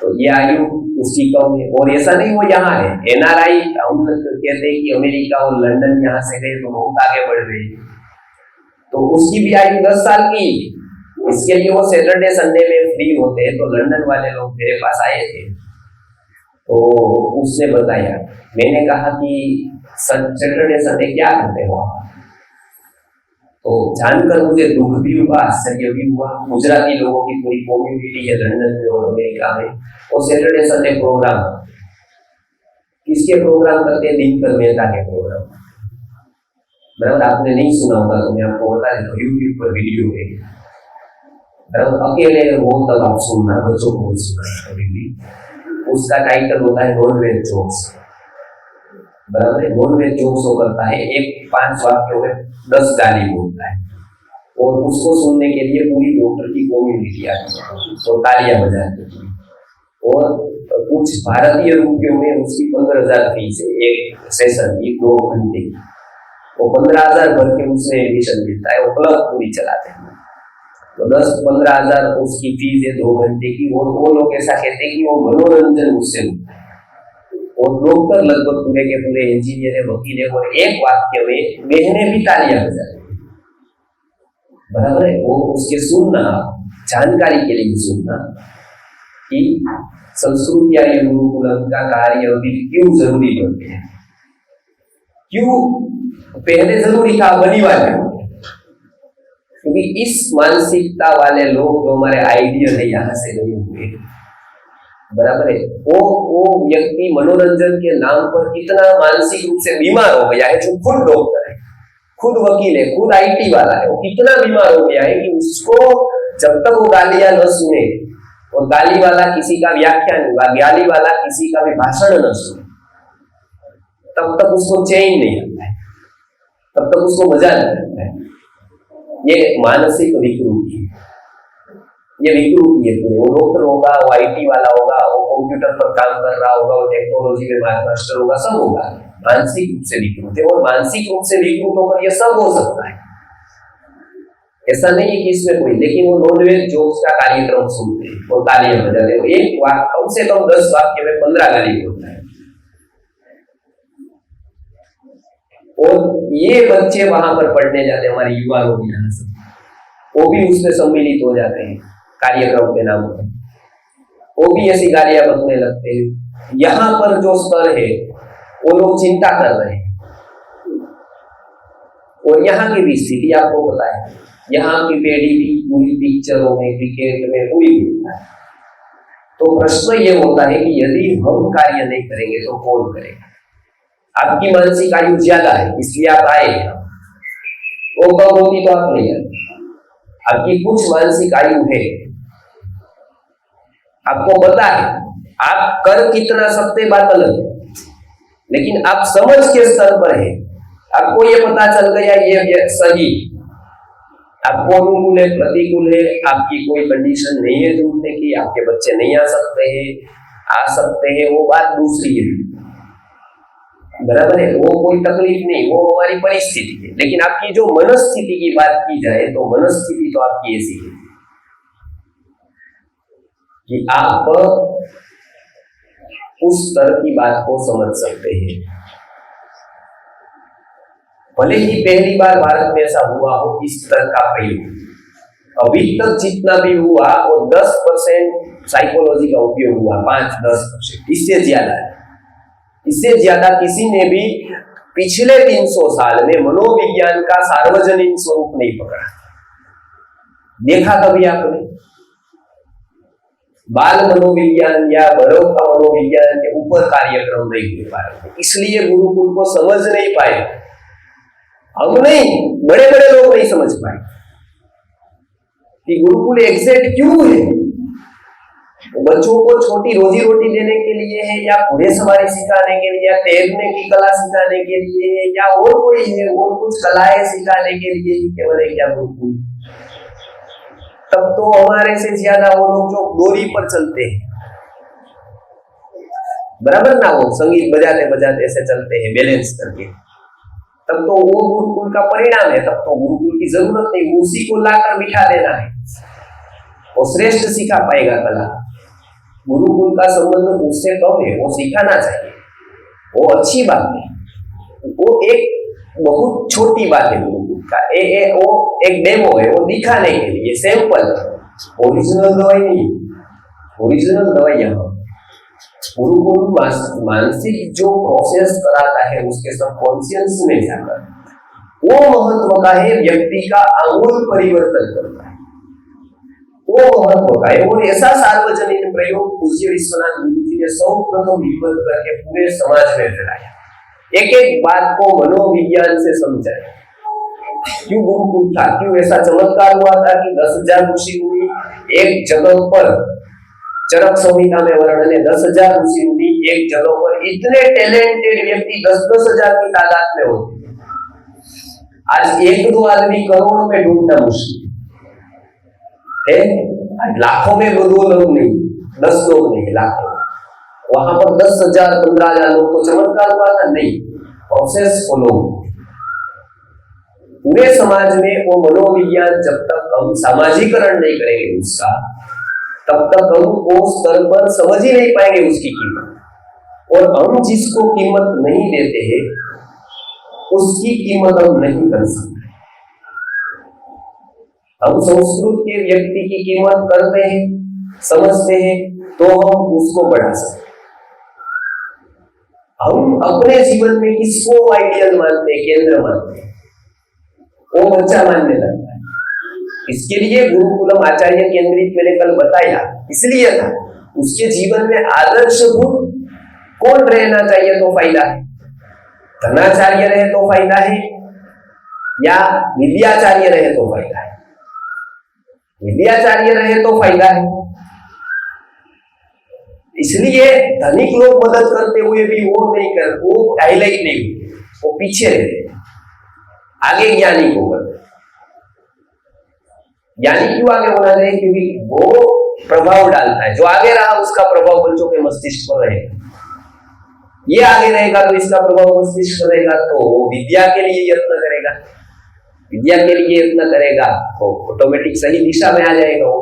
[SPEAKER 1] तो ये आयु उसकी कम है। और ऐसा नहीं वो यहाँ है, NRI हम कहते हैं कि अमेरिका और लंदन यहाँ से गए तो बहुत आगे बढ़ रहे हैं, तो उसकी भी आयु 10 साल की। इसके लिए वो सैटरडे संडे में फ्री होते हैं, तो लंदन वाले लोग मेरे पास आए थे, तो उसने बताया, मैंने कहा कि सैटरडे संडे क्या करते हो आप? तो जानकर मुझे दुख भी हुआ, आश्चर्य भी हुआ। गुजराती लोगों की पूरी कम्युनिटी है लंदन में और अमेरिका में, और सैटरडे संडे प्रोग्राम, किसके प्रोग्राम करते हैं? दिनकर मेहता के प्रोग्राम, बराबर। आपने नहीं सुना होगा तो मैं आपको बता देता हूँ, यूट्यूब पर वीडियो है, बराबर। अकेले वो तब आप सुनना, बच्चों को सुनना कभी भी। उसका टाइटल होता है नॉन वेज जोक्स, बराबर है। नॉन वेज जोक्स वो करता है, एक 5 वाक्यों में 10 गाली बोलता है, और उसको सुनने के लिए पूरी डॉक्टर की कम्युनिटी आती है, तो तालियां बजाती है। और कुछ भारतीय रुपयों में उसकी 15,000 फीस है, एक सेशन की 2 घंटे की, वो 15,000 भर के उसमें एडमिशन मिलता है, वो क्लब पूरी चलाते हैं, तो 10-15,000 उसकी फीस है 2 घंटे की। वो लोग ऐसा कहते हैं कि वो मनोरंजन उससे मिलता है। और डॉक्टर लगभग पूरे के पूरे इंजीनियर है, वकील है, और एक वाक्य में बहने भी तालियां बजाती है, बराबर है। वो उसके सुनना, जानकारी के लिए सुनना कि संस्कृत या गुरुकुलम का कार्य अभी क्यों जरूरी बन गया, क्यों पहले जरूरी था, अनिवार्य, क्योंकि इस मानसिकता वाले लोग जो हमारे आइडियल है यहाँ से नहीं हुए, बराबर है। वो व्यक्ति मनोरंजन के नाम पर कितना मानसिक रूप से बीमार हो गया है, जो खुद डॉक्टर है, खुद वकील है, खुद IT वाला है, वो कितना बीमार हो गया है कि उसको जब तक वो गालियां न सुने, और गाली वाला किसी का व्याख्यान हुआ, गाली वाला किसी का भी भाषण न सुने, तब तक उसको चैन नहीं आता है, तब तक उसको मजा नहीं आता है। ये मानसिक विकृति है, ये विकृति है पूरे। वो डॉक्टर होगा, वो IT वाला होगा, वो कंप्यूटर पर काम कर रहा होगा, वो टेक्नोलॉजी में मास्टर होगा, सब होगा, मानसिक रूप से विकृत है। और मानसिक रूप से विकृत होकर ये सब हो सकता है, ऐसा नहीं है कि इसमें कोई, लेकिन वो नॉनवेज जोक्स का कार्यक्रम सुनते हैं और तालियां बजाते हैं, एक वाक्य कम से कम 10 वाक्य में 15 गाली होता है। और ये बच्चे वहां पर पढ़ने जाते हैं, हमारे युवा लोग यहाँ से, वो भी उसमें सम्मिलित हो जाते हैं कार्यक्रम के नाम पर, वो भी ऐसी गालियां बकने लगते हैं। यहाँ पर जो स्तर है वो लोग चिंता कर रहे हैं, और यहाँ की भी स्थिति आपको पता है, यहाँ की पीढ़ी भी पूरी पिक्चरों में, क्रिकेट में पूरी होता है। तो प्रश्न ये होता है कि यदि हम कार्य नहीं करेंगे तो कौन करेगा? आपकी मानसिक आयु ज्यादा है इसलिए आप आए, वो कम होती तो आप नहीं आए। आपकी कुछ मानसिक आयु है, आपको पता है आप कर कितना सकते, बात अलग है, लेकिन आप समझ के स्तर पर है, आपको ये पता चल गया ये सही, आपको अनुकूल है, प्रतिकूल है, आपकी कोई कंडीशन नहीं है जुड़ने की, आपके बच्चे नहीं आ सकते हैं, आ सकते हैं, वो बात दूसरी है, बराबर है, वो कोई तकलीफ नहीं, वो हमारी परिस्थिति है। लेकिन आपकी जो मनस्थिति की बात की जाए तो मनस्थिति तो आपकी ऐसी है कि आप उस स्तर की बात को समझ सकते हैं। भले ही पहली बार भारत में ऐसा हुआ हो इस तरह का प्रयोग, अभी तक जितना भी हुआ वो 10% साइकोलॉजी का उपयोग हुआ, 5-10%, इससे ज्यादा है। इससे ज्यादा किसी ने भी पिछले 300 साल में मनोविज्ञान का सार्वजनिक स्वरूप नहीं पकड़ा। देखा कभी आपने? बाल मनोविज्ञान या बड़ों का मनोविज्ञान के ऊपर कार्यक्रम नहीं हो पाए, इसलिए गुरुकुल को समझ नहीं पाए। हम नहीं, बड़े बड़े लोग नहीं समझ पाए कि गुरुकुल एग्जैक्ट क्यों है। बच्चों को छोटी रोजी रोटी देने के लिए है, या घोड़ेसवारी सिखाने के लिए, या तैरने की कला सिखाने के लिए है, या और कोई है, और कुछ कलाएं सिखाने के लिए ही केवल है क्या गुरुकुल? तब तो हमारे से ज्यादा वो लोग जो डोरी पर चलते हैं, बराबर ना, वो संगीत बजाते बजाते ऐसे चलते हैं बैलेंस करके, तब तो वो गुरुकुल का परिणाम है। तब तो गुरुकुल की जरूरत नहीं, उसी को लाकर बिठा देना है, वो श्रेष्ठ सिखा पाएगा कला। गुरुकुल का संबंध उससे कम है, वो सिखाना चाहिए, वो अच्छी बात है, वो एक बहुत छोटी बात है गुरुकुल का। वो एक डेमो है, वो दिखाने के लिए, सैंपल, ओरिजिनल दवाई नहीं, ओरिजिनल दवाई यहाँ गुरुकुल मानसिक जो प्रोसेस कराता है उसके सबकॉन्शियस में जाकर वो महत्व का है, व्यक्ति का आमूल परिवर्तन करता है, वो महत्व का है। और ऐसा सार्वजनिक प्रयोग पूज्य विश्वनाथ गुरु जी ने सर्वप्रथम हिम्मत करके पूरे समाज में फैलाया, एक एक बात को मनोविज्ञान से समझाया। क्यों गुरुकुल था, क्यों ऐसा चमत्कार हुआ था कि 10,000 ऋषि मुनि एक जगह पर, चरक संहिता में वर्णन है, 10,000 ऋषि मुनि एक जगह पर, इतने टैलेंटेड व्यक्ति 10-10 हजार की तादाद में होते। आज 1-2 आदमी करोड़ों में ढूंढना मुश्किल है, लाखों में 2 लोग नहीं, 10 लोग नहीं, लाखों। वहां पर 10,000 15,000 लोग को चमत्कार हुआ था? नहीं, प्रोसेस फॉलो। पूरे समाज में वो मनोविज्ञान जब तक हम सामाजिकरण नहीं करेंगे उसका, तब तक हम वो स्तर पर समझ ही नहीं पाएंगे उसकी कीमत। और हम जिसको कीमत नहीं देते हैं उसकी कीमत हम नहीं कर सकते। हम संस्कृत के व्यक्ति की कीमत करते हैं, समझते हैं, तो हम उसको बढ़ा सकते हैं। हम अपने जीवन में किसको आइडियल मानते हैं, केंद्र मानते हैं, वो बच्चा मानने लगता है। इसके लिए गुरुकुलम आचार्य केंद्रित मैंने कल बताया, इसलिए था उसके जीवन में आदर्शभूत कौन रहना चाहिए तो फायदा है, धनाचार्य रहे तो फायदा है, या विद्याचार्य रहे तो फायदा है। विद्याचार्य रहे तो फायदा है, इसलिए धनिक लोग मदद करते हुए भी वो नहीं कर, वो हाईलाइट नहीं हुए, वो पीछे रहते, आगे ज्ञानी को करते। ज्ञानी क्यों आगे होना चाहिए? क्योंकि वो प्रभाव डालता है, जो आगे रहा उसका प्रभाव बच्चों के मस्तिष्क पर रहेगा, ये आगे रहेगा तो इसका प्रभाव मस्तिष्क पर रहेगा, तो विद्या के लिए यत्न करेगा, विद्या के लिए यत्न करेगा तो ऑटोमेटिक सही दिशा में आ जाएगा वो।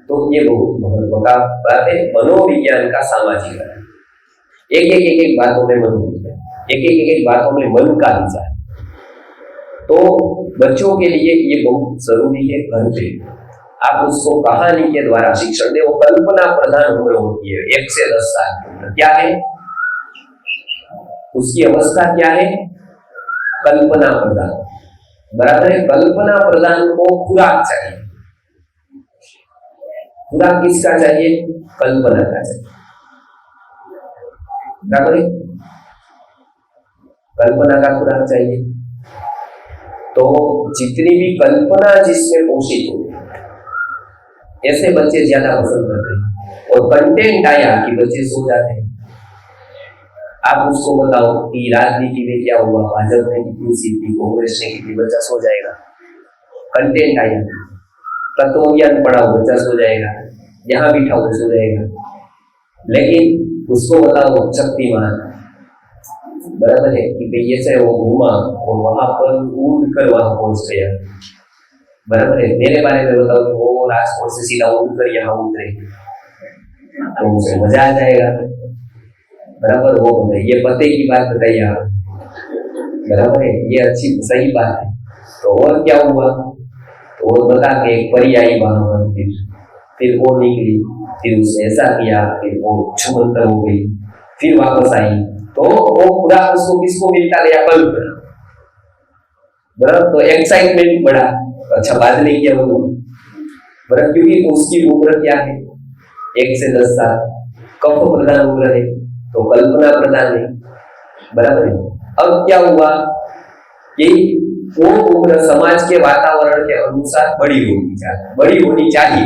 [SPEAKER 1] तो ये बहुत महत्व का बात है, मनोविज्ञान का सामाजिकरण। एक बातों में मनोविज्ञान, एक बातों में मन का विचार, तो बच्चों के लिए ये बहुत जरूरी है। घर पे आप उसको कहानी के द्वारा शिक्षण दे, वो कल्पना प्रधान उम्र होती है 1 से 10 साल की उम्र। क्या है उसकी अवस्था, क्या है? कल्पना प्रधान, बराबर है। कल्पना प्रधान को खुराक चाहिए, खुराक किसका चाहिए? कल्पना का चाहिए, बराबर है। कल्पना का खुराक चाहिए, तो जितनी भी कल्पना जिसमें पोषित हो ऐसे बच्चे ज्यादा पसंद करते हैं। और कंटेंट आया कि बच्चे सो जाते हैं। आप उसको बताओ कि राजनीति में क्या हुआ, भाजपा ने कितनी सीट दी, कांग्रेस ने कितनी, बच्चा सो जाएगा। कंटेंट आया, तत्व ज्ञान पढ़ाओ, बच्चा सो जाएगा, यहाँ बिठाओ सो जाएगा। लेकिन उसको बताओ शक्तिमान, बराबर है, कि भैया से वो घूमा और वहां पर उड़ कर वहां पहुंच गया, बराबर है। मेरे बारे में बताओ कि वो राजकोट से सीधा उड़ कर यहाँ उतरे, तो उसे मजा आ जाएगा। बराबर, वो ये पते की बात बताइए आप, बराबर है, ये अच्छी सही बात है। तो और क्या हुआ, तो और बता के एक परी आई वहां पर, फिर वो निकली, फिर उसने ऐसा किया, फिर वो छुमंतर हो गई, फिर वापस आई, तो वो पूरा उसको किसको मिलता गया, कल्पना। बराबर, तो एक्साइटमेंट बढ़ा। अच्छा, बाद में क्या हुआ, बराबर, क्योंकि उसकी उम्र क्या है, 1 से 10 साल, कफ प्रधान उम्र है, तो कल्पना प्रधान है। बराबर है। अब क्या हुआ कि वो उम्र समाज के वातावरण के अनुसार बड़ी होनी चाहिए,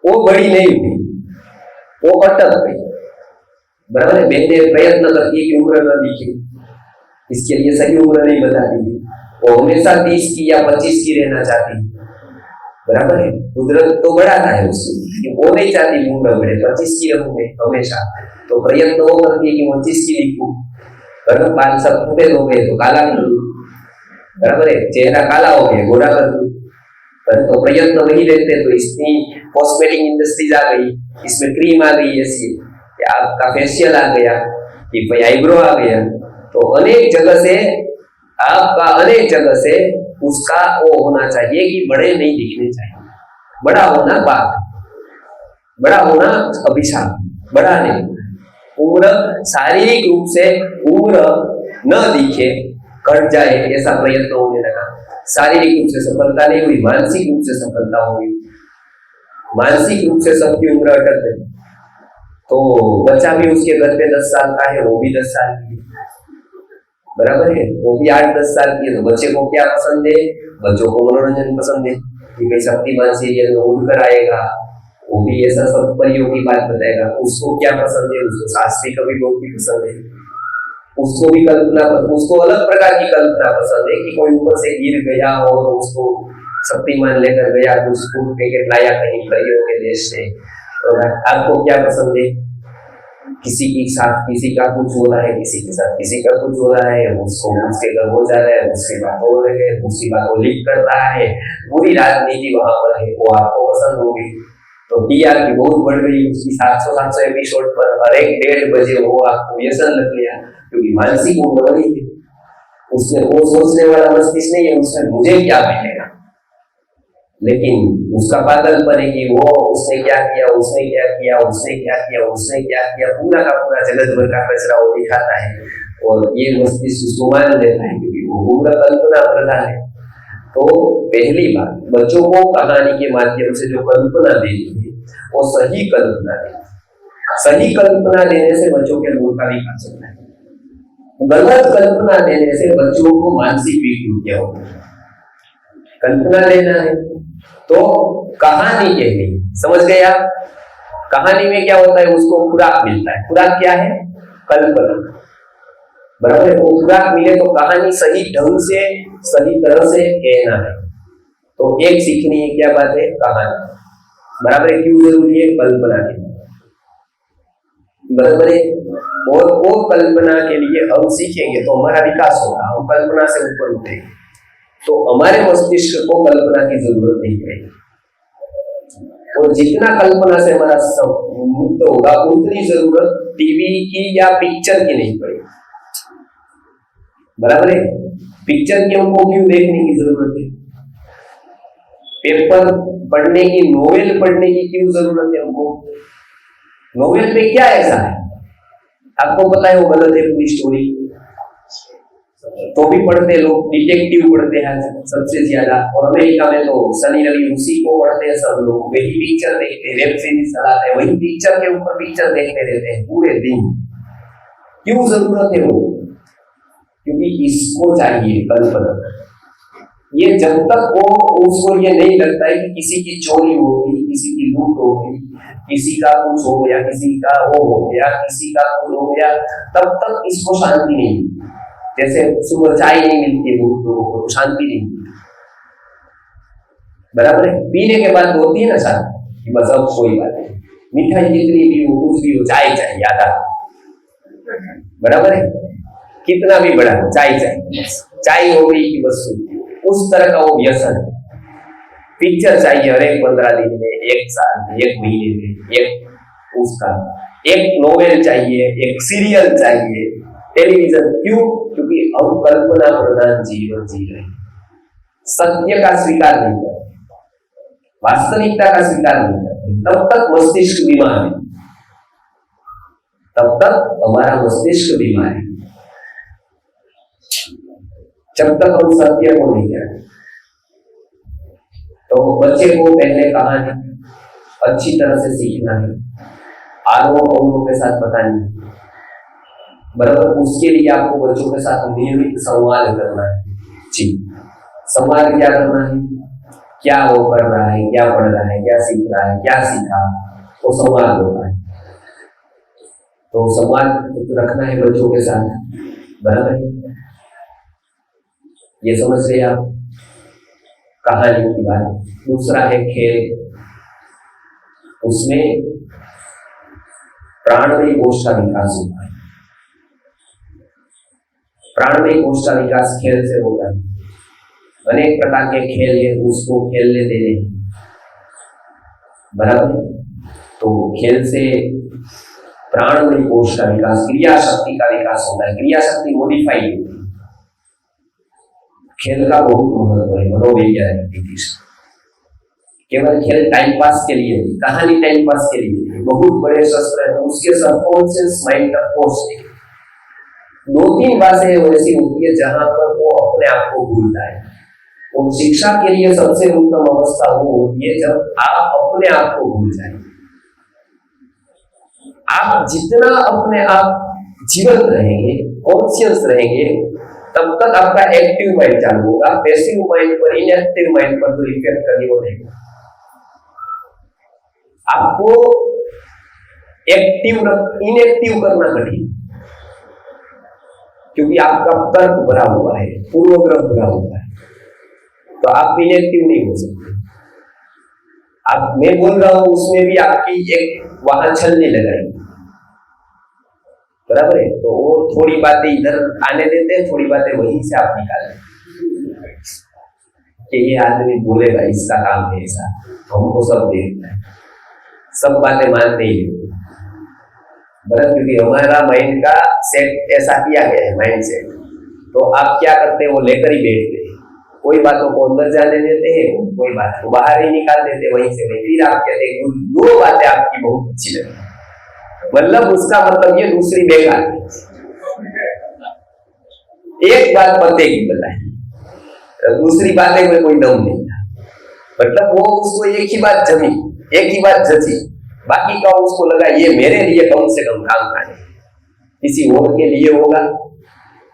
[SPEAKER 1] वो बड़ी नहीं हुई, वो अटक गई। बराबर है। मैंने प्रयत्न करती है कि उम्र न दिखे, इसके लिए सही उम्र नहीं बताती, वो हमेशा 30 की या 25 की रहना चाहती है। बराबर है। कुदरत तो बढ़ाता है उसको, वो नहीं चाहती उम्र बढ़े, 25 की रहूं मैं हमेशा, तो प्रयत्न वो करती है कि 25 की लिखूं। बराबर, बाल सब सफेद हो गए तो काला कर दूं, बराबर है, चेहरा काला हो गया गोरा कर दूं, तो प्रयत्न वही रहते। तो इसमें कॉस्मेटिक इंडस्ट्रीज आ गई, इसमें क्रीम आ गई ऐसी, आपका फेशियल आ गया, कि आईब्रो आ गया, तो अनेक जगह से उसका वो होना चाहिए कि बड़े नहीं दिखने चाहिए। बड़ा होना बात, बड़ा होना अभिशाप, बड़ा नहीं। उम्र शारीरिक रूप से उम्र न दिखे, कट जाए, ऐसा प्रयत्न होने लगा। शारीरिक रूप से सफलता नहीं हुई, मानसिक रूप से सफलता हुई। मानसिक रूप से सबकी उम्र अटक गई। तो बच्चा भी उसके घर पे 10 साल का है, वो भी 10 साल की, बराबर है, वो भी 8-10 साल की है। तो बच्चे को क्या पसंद है, बच्चों को मनोरंजन पसंद है, कि भाई शक्तिमान सीरियल में उड़कर आएगा, वो भी ऐसा सब परियों की बात बताएगा। उसको क्या पसंद है, उसको शास्त्रीय कवि बहुत ही पसंद है, उसको भी कल्पना, उसको अलग प्रकार की कल्पना पसंद है, कि कोई ऊपर से गिर गया और उसको शक्तिमान लेकर गया, कुछ फूड पैकेट लाया कहीं परियों के देश से। और आपको क्या पसंद है, किसी के साथ किसी का कुछ हो रहा है, किसी के साथ किसी का कुछ हो रहा है, उसको उसके घर हो जा रहा है, उसके बात हो रही है, दूसरी बात को लीक कर रहा है, पूरी राजनीति वहां पर है, वो आपको पसंद होगी। तो टीआरपी बहुत बढ़ गई उसकी, 700 एपिसोड पर, हर एक 1:30 बजे वो आपको व्यसन लग गया, क्योंकि मानसिक उम्र वही है। उसमें वो सोचने वाला मस्तिष्क नहीं है, उसमें मुझे क्या मिलेगा, लेकिन उसका पागलपन है कि वो उसने क्या किया, उसने क्या किया, उसने क्या किया, उसने क्या किया, पूरा का पूरा जगत भर का कचरा वो दिखाता है, और ये मस्तिष्क उसको मान लेता है, क्योंकि वो पूरा कल्पना प्रधान है। तो पहली बात, बच्चों को कहानी के माध्यम से जो कल्पना देनी है, वो सही कल्पना देनी। सही कल्पना देने से बच्चों के मूड का विकास होता है। गलत कल्पना देने से बच्चों को मानसिक विकृतियां होती है। कल्पना लेना है तो कहानी कहनी, समझ गए आप? कहानी में क्या होता है, उसको खुराक मिलता है। खुराक क्या है, कल्पना, बराबर है। वो खुराक मिले तो कहानी सही ढंग से, सही तरह से कहना है। तो एक सीखनी है क्या बात है, कहानी, बराबर है। क्यों जरूरी है, कल्पना के लिए, बराबर है। और वो कल्पना के लिए हम सीखेंगे तो हमारा विकास होगा, हम कल्पना से ऊपर उठेंगे, तो हमारे मस्तिष्क को कल्पना की जरूरत नहीं पड़ेगी। और जितना कल्पना से हमारा मुक्त होगा, उतनी जरूरत टीवी की या पिक्चर की नहीं पड़ेगी, बराबर है। पिक्चर की हमको क्यों देखने की जरूरत है, पेपर पढ़ने की, नोवेल पढ़ने की क्यों जरूरत है हमको? नोवेल में क्या ऐसा है, आपको पता है वो गलत है पूरी स्टोरी, तो भी पढ़ते लोग, डिटेक्टिव पढ़ते हैं सबसे ज्यादा। और अमेरिका में तो शनि रवि उसी को पढ़ते हैं सब लोग, वही पिक्चर देखते हैं, वेब सीरीज चलाते हैं, वही पिक्चर के ऊपर पिक्चर देखते रहते हैं पूरे दिन। क्यों जरूरत है वो? क्योंकि इसको चाहिए कल्पना। ये जब तक वो उसको ये नहीं लगता है कि किसी की चोरी हो गई, किसी की लूट हो गई, किसी का कुछ हो गया, किसी का वो हो गया, किसी का कुछ हो गया, तब तक इसको शांति नहीं मिलती। जैसे सुबह चाय नहीं मिलती है बहुत लोगों को, तो शांति नहीं मिलती, बराबर है। पीने के बाद होती है ना शांति, कि बस अब कोई बात नहीं, मिठाई जितनी भी हो, कुछ भी हो, चाय चाहिए आधा, बराबर है। कितना भी बड़ा हो, चाय चाहिए, चाय हो गई कि बस उस तरह का वो व्यसन है। पिक्चर चाहिए हर एक 15 दिन में, 1 साल में, 1 महीने में, उसका एक नोवेल चाहिए, एक सीरियल चाहिए, टेलीविजन। क्यों? क्योंकि हम कल्पना प्रधान जीवन जी रहे हैं, सत्य का स्वीकार नहीं करते, वास्तविकता का स्वीकार नहीं करते, तब तक मस्तिष्क बीमार है, तब तक हमारा मस्तिष्क बीमार है, जब तक हम सत्य को नहीं करते। तो बच्चे को पहले कहानी अच्छी तरह से सीखना है, आरोह अवरोह के साथ बतानी है, बराबर। उसके लिए आपको बच्चों के साथ नियमित संवाद करना है। जी, संवाद क्या करना है? क्या वो कर रहा है, क्या पढ़ रहा है, क्या सीख रहा है, क्या सीखा, वो संवाद होता है। तो संवाद रखना है बच्चों के साथ, बराबर है। ये समझ रहे आप कहानी की बात। दूसरा है खेल, उसमें प्राणमयी कोश का विकास होता है। प्राणमयी कोश का विकास खेल से होता है। अनेक प्रकार के खेल है, उसको खेलने देने, बराबर। तो खेल से प्राणमयी कोश का विकास, क्रिया शक्ति का विकास होता है, क्रिया शक्ति मॉडिफाई होती है। खेल का बहुत महत्व है मनोवैज्ञानिक दृष्टि से। केवल खेल टाइम पास के लिए नहीं, कहानी टाइम पास के लिए नहीं, बहुत बड़े शस्त्र है, उसके सबकॉन्शियस माइंड तक पहुंचने के 2-3 बातें ऐसी होती है जहां पर वो अपने आप को भूलता है। और शिक्षा के लिए सबसे उत्तम अवस्था वो होती है जब आप अपने आप को भूल जाए। आप जितना अपने आप जीवंत रहेंगे, कॉन्शियस रहेंगे, तब तक आपका एक्टिव माइंड चालू होगा। पैसिव माइंड पर, इनएक्टिव माइंड पर जो इफेक्ट करनी वो नहीं। आपको एक्टिव इनएक्टिव करना कठिन, क्योंकि आपका तर्क भरा हुआ है, पूर्वग्रह भरा हुआ है, तो आप इनएक्टिव नहीं हो सकते। आप मैं बोल रहा हूं उसमें भी आपकी एक वहां छलने लगाएगी, बराबर है। तो वो थोड़ी बातें इधर आने देते हैं, थोड़ी बातें वहीं से आप निकालें कि ये आदमी बोलेगा, इसका काम है ऐसा, हमको सब देखना है, सब बातें मानते ही नहीं, बराबर। क्योंकि हमारा माइंड का सेट ऐसा किया गया है, माइंड सेट। तो आप क्या करते हैं, वो लेकर ही बैठते हैं, कोई बातों को अंदर जाने देते हैं, कोई बात को बाहर ही निकाल देते हैं, वहीं से वहीं। फिर आप कहते हैं 2 बातें आपकी बहुत अच्छी लगी, मतलब उसका मतलब ये दूसरी बेकार, एक बात पते की बताई, दूसरी बातें में कोई दम नहीं था। मतलब वो उसको एक ही बात जमी, एक ही बात जची, बाकी का उसको लगा ये मेरे लिए कम से कम काम का है, किसी और के लिए होगा,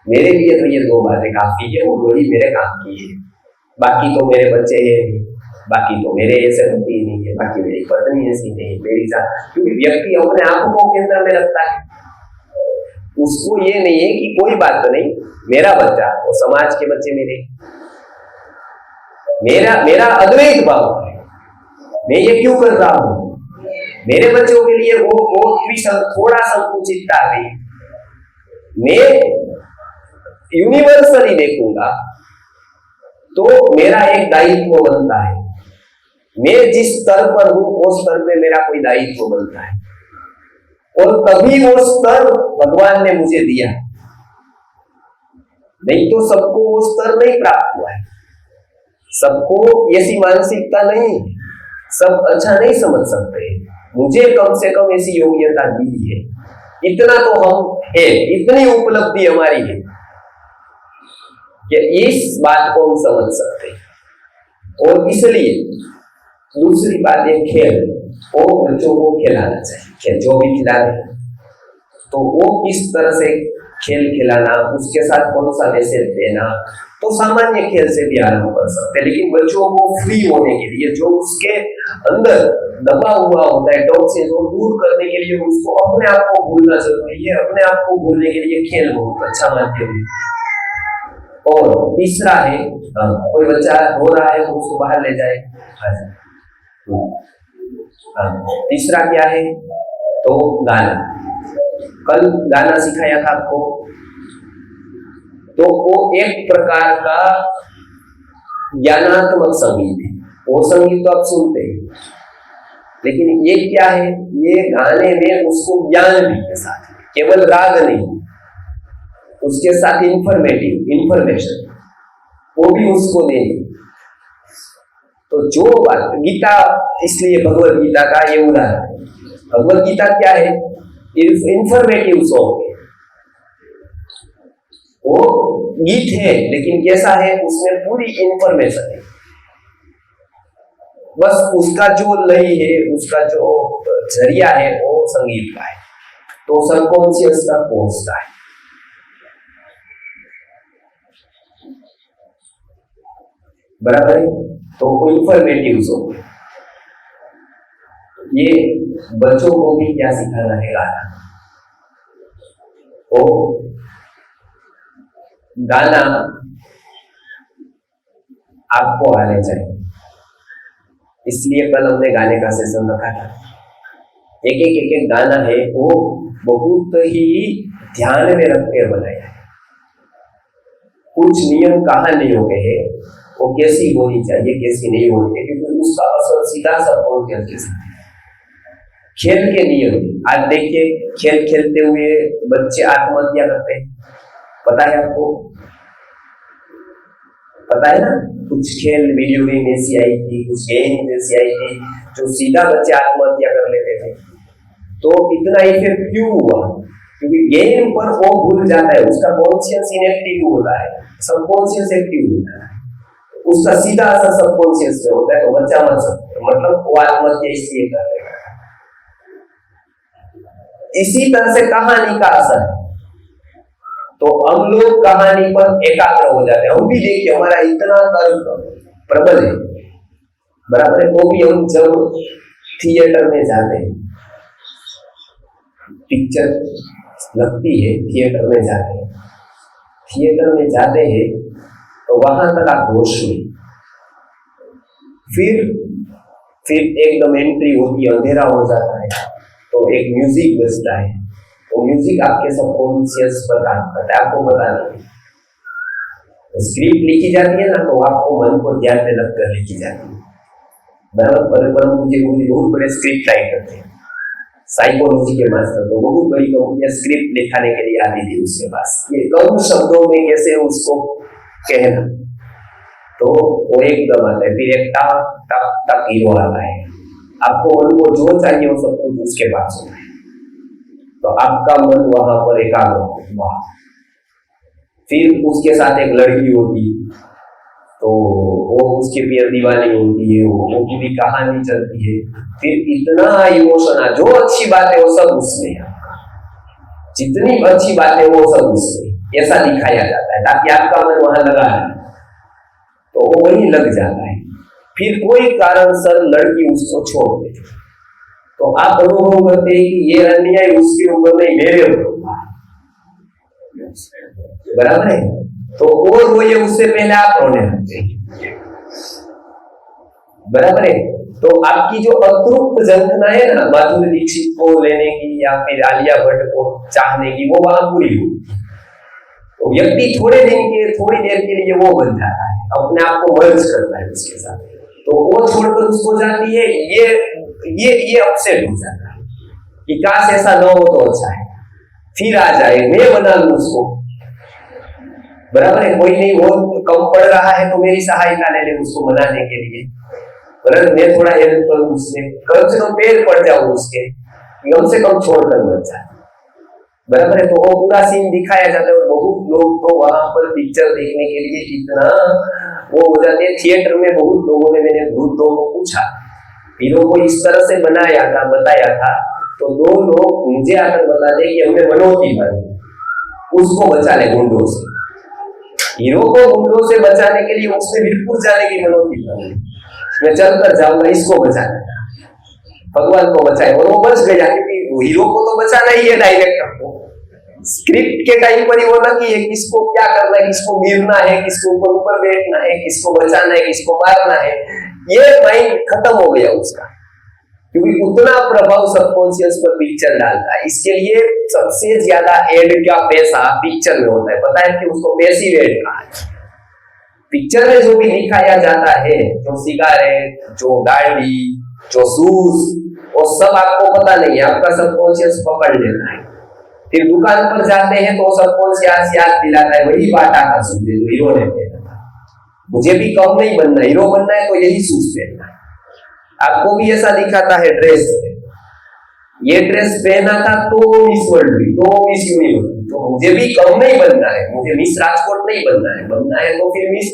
[SPEAKER 1] मेरे लिए तो ये 2 बातें काफी है, वो वही मेरे काम की है। बाकी तो मेरे बच्चे हैं, बाकी तो मेरे ऐसे पति नहीं है, बाकी मेरी पत्नी ऐसी नहीं, मेरी साथ। क्योंकि व्यक्ति अपने आप को केंद्र में रखता है, उसको ये नहीं है कि कोई बात तो नहीं, मेरा बच्चा और समाज के बच्चे मेरा अद्वैत भाव है, मैं ये क्यों कर रहा हूं, मेरे बच्चों के लिए वो थोड़ा संकुचितता है, मैं यूनिवर्सली देखूंगा तो मेरा एक दायित्व बनता है। मैं जिस स्तर पर हूं उस स्तर पे मेरा कोई दायित्व बनता है, और तभी वो स्तर भगवान ने मुझे दिया, नहीं तो सबको वो स्तर नहीं प्राप्त हुआ है। सबको ऐसी मानसिकता नहीं, सब अच्छा नहीं समझ सकते। मुझे कम से कम ऐसी योग्यता दी है, इतना तो हम है, इतनी उपलब्धि हमारी है कि इस बात को हम समझ सकते हैं। और इसलिए दूसरी बात है खेल, वो बच्चों को खिलाना चाहिए, जो भी खिला रहे तो वो किस तरह से खेल खिलाना, उसके साथ कौन सा मैसेज देना, तो सामान्य खेल से भी आरंभ कर सकते हैं। लेकिन बच्चों को फ्री होने के लिए, जो उसके अंदर दबा हुआ होता है टॉक्सिन, वो दूर करने के लिए उसको अपने आप को भूलना जरूरी है। अपने आप को भूलने के लिए खेल बहुत अच्छा माध्यम है। और तीसरा है, कोई बच्चा रो रहा है तो उसको बाहर ले जाए। तीसरा क्या है, तो गाना। कल गाना सिखाया था आपको, तो वो एक प्रकार का ज्ञानात्मक संगीत है। वो संगीत तो आप सुनते हैं, लेकिन ये क्या है, ये गाने में उसको ज्ञान भी के साथ, केवल राग नहीं, उसके साथ इंफॉर्मेशन वो भी उसको देंगे। तो जो बात गीता, इसलिए भगवत गीता का ये उदाहरण है। भगवत गीता क्या है, इंफॉर्मेटिव सॉन्ग है, वो गीत है लेकिन कैसा है, उसमें पूरी इंफॉर्मेशन है। बस उसका जो लय है, उसका जो जरिया है वो संगीत का है, तो सबकॉन्शियस तक पहुंचता है। बराबर है, तो इंफॉर्मेटिव सॉन्ग। ये बच्चों को भी क्या सिखाना है, गाना। ओ गाना आपको आने चाहिए, इसलिए कल हमने गाने का सेशन रखा था। एक गाना है, वो बहुत ही ध्यान में रख के बनाया है। कुछ नियम कहानियों के हैं, वो कैसी होनी चाहिए कैसी नहीं होनी चाहिए, क्योंकि उसका असर सीधा सबकॉन्शियस के साथ। खेल के नियम, आज देखिए खेल खेलते हुए बच्चे आत्महत्या करते हैं, पता है आपको, पता है ना। कुछ खेल वीडियो गेम ऐसी आई थी, कुछ गेम ऐसी आई थी जो सीधा बच्चे आत्महत्या कर लेते थे। तो इतना इफेक्ट क्यों हुआ, क्योंकि गेम पर वो भूल जाता है, उसका कॉन्शियस इनएक्टिव होता है, सबकॉन्शियस एक्टिव होता है, उसका सीधा असर सबकॉन्शियस पे होता है। तो बच्चा मर सकता है, मतलब वो आत्महत्या इसलिए कर लेगा। इसी तरह से कहानी का असर है, तो हम लोग कहानी पर एकाग्र हो जाते हैं। हम भी देखिए हमारा इतना तर्क प्रबल है, बराबर है, तो भी हम जब थिएटर में जाते हैं, पिक्चर लगती है, थिएटर में जाते हैं तो वहां तक आप होश में, फिर एकदम एंट्री होती है, अंधेरा हो जाता है, तो एक म्यूजिक बजता है, वो म्यूजिक आपके सबकॉन्शियस पर काम करता है। आपको पता नहीं, स्क्रिप्ट लिखी जाती है ना, तो आपको मन को ध्यान में रखकर लिखी जाती है, बराबर। पर मुझे बहुत बड़े स्क्रिप्ट राइटर थे, साइकोलॉजी के मास्टर, तो बहुत बड़ी कंपनियां स्क्रिप्ट लिखाने के लिए आती थी उसके पास, ये कम शब्दों में कैसे उसको कहना, तो वो एकदम आता है। फिर एक टक हीरो आता है, आपको उनको जो चाहिए वो सब कुछ उसके पास होता है, तो आपका मन वहां पर एकाग्र होगा। फिर उसके साथ एक लड़की होती, तो वो उसके प्यार दीवानी होती है, वो पूरी कहानी चलती है। फिर इतना इमोशन, जो अच्छी बात है वो सब उसमें, जितनी अच्छी बात है वो सब उसमें ऐसा दिखाया जाता है, ताकि आपका मन वहां लगा है, तो वो वहीं लग जाता है। फिर कोई कारण सर लड़की उसको छोड़ देती, तो आप अनुभव करते हैं कि ये अन्याय उसके ऊपर नहीं, मेरे ऊपर, बराबर है। तो वो रोए उससे पहले आप रोने लगते हैं, बराबर है। तो आपकी जो अतृप्त जंखना है ना, माधुरी दीक्षित को लेने की या फिर आलिया भट्ट को चाहने की, वो वहां पूरी हुई। तो व्यक्ति थोड़ी देर के लिए वो बन जाता है, अपने आप को मर्ज करता है उसके साथ, तो वो छोड़कर उसको जाती है, ये अपसेट हो जाता है कि काश ऐसा न हो तो अच्छा है, फिर आ जाए, मैं बना लूं उसको, बराबर है। कोई नहीं, वो कम पड़ रहा है तो मेरी सहायता ले ले उसको मनाने के लिए, बराबर, मैं थोड़ा हेल्प करूं उससे, कम से कम पैर पड़ जाऊं उसके, कम से कम छोड़कर मत जाए, बराबर है। तो वो पूरा सीन दिखाया जाता है, और बहुत लोग तो वहां पर पिक्चर देखने के लिए इतना वो हो जाते हैं। थिएटर में बहुत लोगों ने, मैंने दूतों को पूछा, हीरो को इस तरह से बताया था, तो दो लोग मुझे आकर बताते कि हमने मनोती मारी, उसको बचा ले गुंडों से। हीरो को गुंडों से बचाने के लिए उसने वीरपुर जाने की मनोती मारी, मैं चलकर जाऊंगा इसको बचाने, भगवान को बचाए, और वो बच गया, क्योंकि हीरो को तो बचाना ही है डायरेक्टर को। स्क्रिप्ट के टाइम पर ही वो ना कि किसको क्या करना है, किसको गिरना है, किसको ऊपर बैठना है, किसको बचाना है, किसको मारना है, ये माइंड खत्म हो गया उसका, क्योंकि उतना प्रभाव सबकॉन्शियस पर पिक्चर डालता है। इसके लिए सबसे ज्यादा एड का पैसा पिक्चर में होता है, पता है कि उसको पैसिव एड कहा है। पिक्चर में जो भी दिखाया जाता है, जो सिगारेट, जो गाड़ी, जो शूज, वो सब आपको पता नहीं है, आपका सबकॉन्शियस पकड़ लेता है। फिर दुकान पर जाते हैं तो सबकॉन्शियस याद दिलाता है वही बाटा का सूट जो हीरो ने पहना था, मुझे भी कम नहीं बनना, हीरो बनना है तो यही सूट पहनना है। आपको भी ऐसा दिखाता है ड्रेस में, ये ड्रेस पहना था तो मिस वर्ल्ड भी, तो मिस यूनिवर्स, तो मुझे भी कम नहीं बनना है, मुझे मिस राजकोट नहीं बनना है, बनना है तो फिर मिस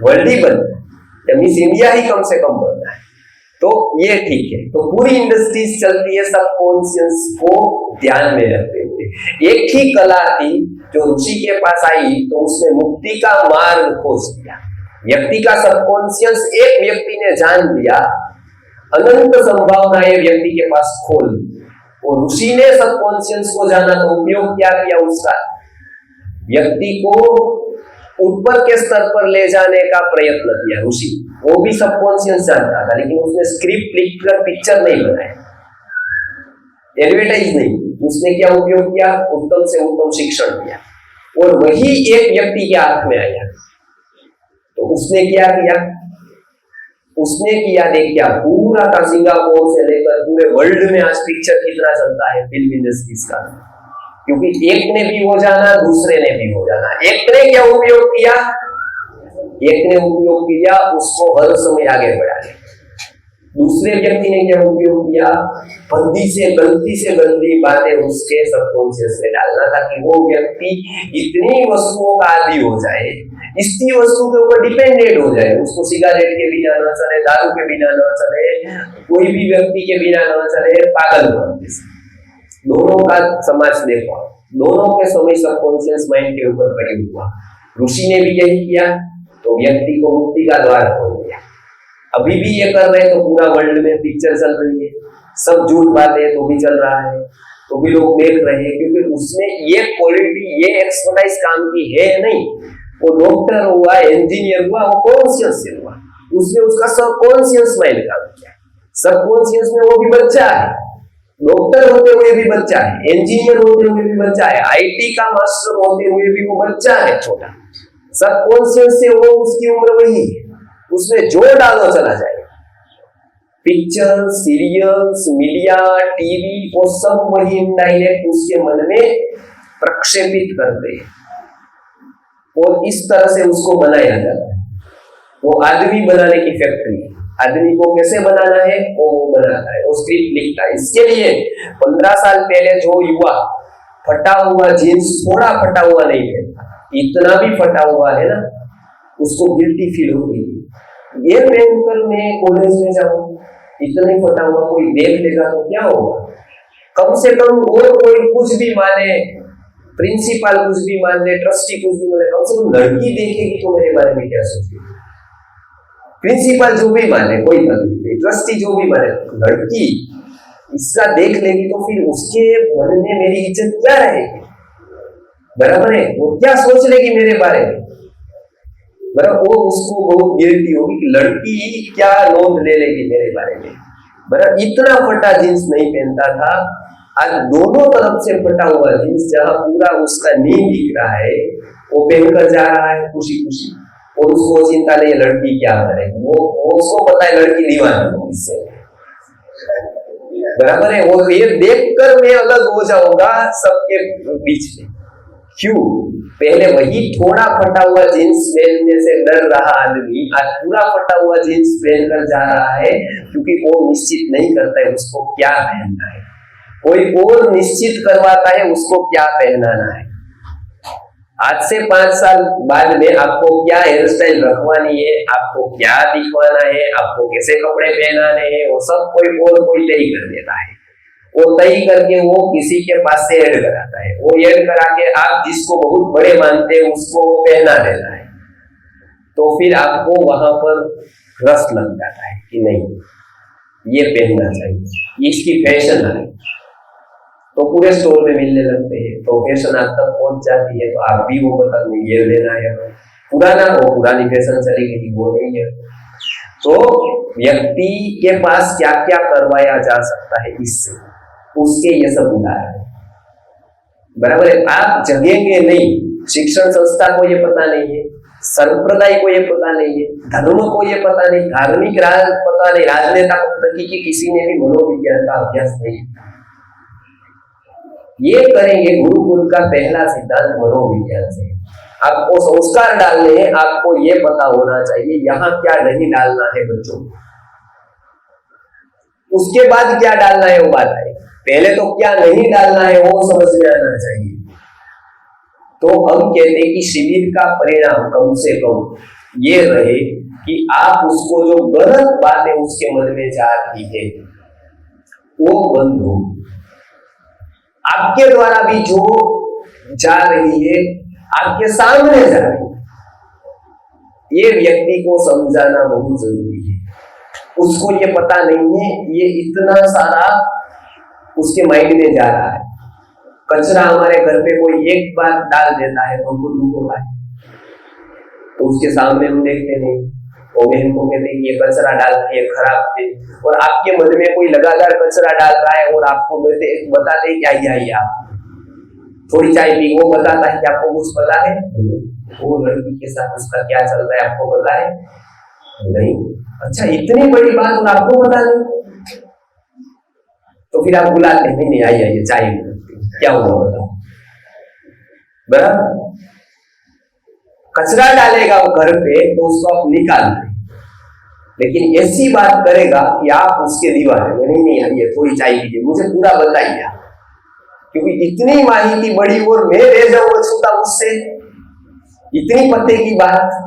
[SPEAKER 1] वर्ल्ड ही बनना है, या मिस इंडिया ही कम से कम बनना है। तो ये ठीक है। तो पूरी इंडस्ट्रीज चलती है सबकॉन्शियस को ध्यान में रखते हुए। एक ही कला थी जो ऋषि के पास आई तो उसने मुक्ति का मार्ग खोज दिया। व्यक्ति का सबकॉन्शियस एक व्यक्ति ने जान लिया, अनंत संभावनाएं व्यक्ति के पास खोल दी। और ऋषि ने सबकॉन्शियस को जाना तो उपयोग क्या किया उसका, व्यक्ति को ऊपर के स्तर पर ले जाने का प्रयत्न किया ऋषि। वो भी सबकॉन्शियस जानता था, लेकिन उसने स्क्रिप्ट लिखकर पिक्चर नहीं बनाया, एडवर्टाइज नहीं, उसने क्या उपयोग किया, उत्तम से उत्तम शिक्षण दिया। और वही एक व्यक्ति के हाथ में आया तो उसने क्या किया, उसने किया देखिए पूरा का सिंगापुर से लेकर पूरे वर्ल्ड में आज पिक्चर कितना चलता है फिल्म इंडस्ट्रीज का, क्योंकि एक ने भी हो जाना, दूसरे ने भी हो जाना। एक ने क्या उपयोग किया, एक ने उपयोग किया उसको हर समय आगे बढ़ाने, दूसरे व्यक्ति ने क्या उपयोग किया, गलती से गलती बातें उसके सबकॉन्शियस में डालना, ताकि वो व्यक्ति इतनी वस्तुओं का आदी हो जाए, इसी वस्तु के ऊपर डिपेंडेंट हो जाए, उसको सिगरेट के बिना न चले, दारू के बिना न चले, कोई भी व्यक्ति के बिना न चले, पागल बन। दोनों का समाज देखो, दोनों के समय सबकॉन्शियस माइंड के ऊपर प्रयोग हुआ। ऋषि ने भी यही किया तो व्यक्ति को मुक्ति का द्वार खोल दिया। अभी भी ये कर रहे तो पूरा वर्ल्ड में पिक्चर चल रही है, सब झूठ बातें तो भी चल रहा है, तो भी लोग देख रहे हैं, क्योंकि उसने ये क्वालिटी, ये एक्सपर्टाइज काम की है नहीं। वो डॉक्टर हुआ, इंजीनियर हुआ, वो कॉन्शियस से हुआ, उसने उसका सबकॉन्शियस माइंड काम किया। सबकॉन्शियस में वो भी बच्चा है, डॉक्टर होते हुए भी बच्चा है, इंजीनियर होते हुए भी बच्चा है, आईटी का मास्टर होते हुए भी वो बच्चा है छोटा। सबकॉन्शियस से वो उसकी उम्र वही है, उसमें जो डालो चला जाएगा। पिक्चर, सीरियल्स, मीडिया, टीवी, वो सब वही इनडायरेक्ट उसके मन में प्रक्षेपित करते हैं और इस तरह से उसको बनाया जाता है। वो आदमी बनाने की फैक्ट्री, आदमी को कैसे बनाना है वो बनाता है, वो स्क्रिप्ट लिखता है। इसके लिए 15 साल पहले जो युवा फटा हुआ जीन्स, थोड़ा फटा हुआ नहीं है, इतना भी फटा हुआ है ना, उसको गिल्टी फील होती है, ये पहनकर मैं कॉलेज में जाऊं, इतना ही फटा हुआ कोई देख लेगा तो क्या होगा। कम से कम और कोई कुछ भी माने, प्रिंसिपल कुछ भी मान ले, ट्रस्टी कुछ भी माने, कम से कम लड़की देखेगी तो मेरे बारे में क्या सोचेगी। प्रिंसिपल जो भी माने कोई तकलीफ नहीं, ट्रस्टी जो भी माने, लड़की इसका देख लेगी तो फिर उसके मन में मेरी इज्जत क्या रहेगी, बराबर है, वो क्या सोच लेगी मेरे बारे में, बराबर। वो उसको बहुत गिल्टी होगी कि लड़की क्या नोंद ले लेगी मेरे बारे में, बराबर। इतना फटा जींस नहीं पहनता था, आज दोनों तरफ से फटा हुआ जींस, जहां पूरा उसका नी दिख रहा है, वो पहनकर जा रहा है खुशी खुशी, और उसको चिंता नहीं लड़की क्या करेगी, वो उसको पता है लड़की दीवानी हो इससे, बराबर है। वो ये देखकर मैं अलग हो जाऊंगा सबके बीच में। क्यों? पहले वही थोड़ा फटा हुआ जींस पहनने से डर रहा आदमी आज पूरा फटा हुआ जींस पहनकर जा रहा है, क्योंकि वो निश्चित नहीं करता है उसको क्या पहनना है, कोई और निश्चित करवाता है उसको क्या पहनाना है। आज से 5 साल बाद में आपको क्या हेयर स्टाइल रखवानी है, आपको क्या दिखवाना है, आपको कैसे कपड़े पहनाने हैं, वो सब कोई तय कर देता है। वो तय करके वो किसी के पास से ऐड कराता है, वो ऐड करा के आप जिसको बहुत बड़े मानते हैं उसको पहना देता है, तो फिर आपको वहां पर रस लग जाता है कि नहीं ये पहनना चाहिए, इसकी फैशन है, तो पूरे स्टोर में मिलने लगते हैं, तो फैशन आप तक पहुंच जाती है, तो आप भी वो बता ये लेना है, पुराना हो पुरानी फैशन चली गई वो नहीं है। तो व्यक्ति के पास क्या क्या करवाया जा सकता है इससे, उसके ये सब उदाहरण, बराबर है। आप जगेंगे नहीं, शिक्षण संस्था को ये पता नहीं है, संप्रदाय को ये पता नहीं है, धर्म को ये पता नहीं, धार्मिक पता नहीं, राजनेता को पता नहीं कि किसी ने भी मनोविज्ञान का अभ्यास नहीं। ये करेंगे गुरुकुल का पहला सिद्धांत मनोविज्ञान से। आपको संस्कार डालने हैं, आपको ये पता होना चाहिए यहाँ क्या नहीं डालना है बच्चों, उसके बाद क्या डालना है वो बात है। पहले तो क्या नहीं डालना है वो समझ में आना चाहिए। तो हम कहते हैं कि शिविर का परिणाम कम से कम ये रहे कि आप उसको जो गलत बातें उसके मन में जा रही है वो बंद हो, आपके द्वारा भी जो जा रही है आपके सामने जा रही है, ये व्यक्ति को समझाना बहुत जरूरी है। उसको ये पता नहीं है ये इतना सारा उसके माइंड में जा रहा है। कचरा हमारे घर पे कोई एक बार डाल देता है तो हमको दुख होता है, तो उसके सामने हम देखते नहीं, वो बहन को कहते हैं ये कचरा डालती है खराब है, और आपके मन में कोई लगातार कचरा डाल रहा है और आपको बताते हैं क्या ये आप थोड़ी चाय पी, वो बताता है कि आपको कुछ पता है, वो लड़की के साथ उसका क्या चल रहा है आपको पता है नहीं। अच्छा इतनी बड़ी बात और आपको पता नहीं, तो फिर आप बुलाते हैं नहीं आइए चाय क्या हुआ बताओ, बराबर। कचरा डालेगा वो घर पे तो उसको आप निकाल दें, लेकिन ऐसी बात करेगा कि आप उसके दीवाने में नहीं आइए थोड़ी चाय पीजिए, मुझे पूरा बताइए, क्योंकि इतनी माहिती बड़ी और मैं रह जाऊंगा छूटा उससे, इतनी पते की बात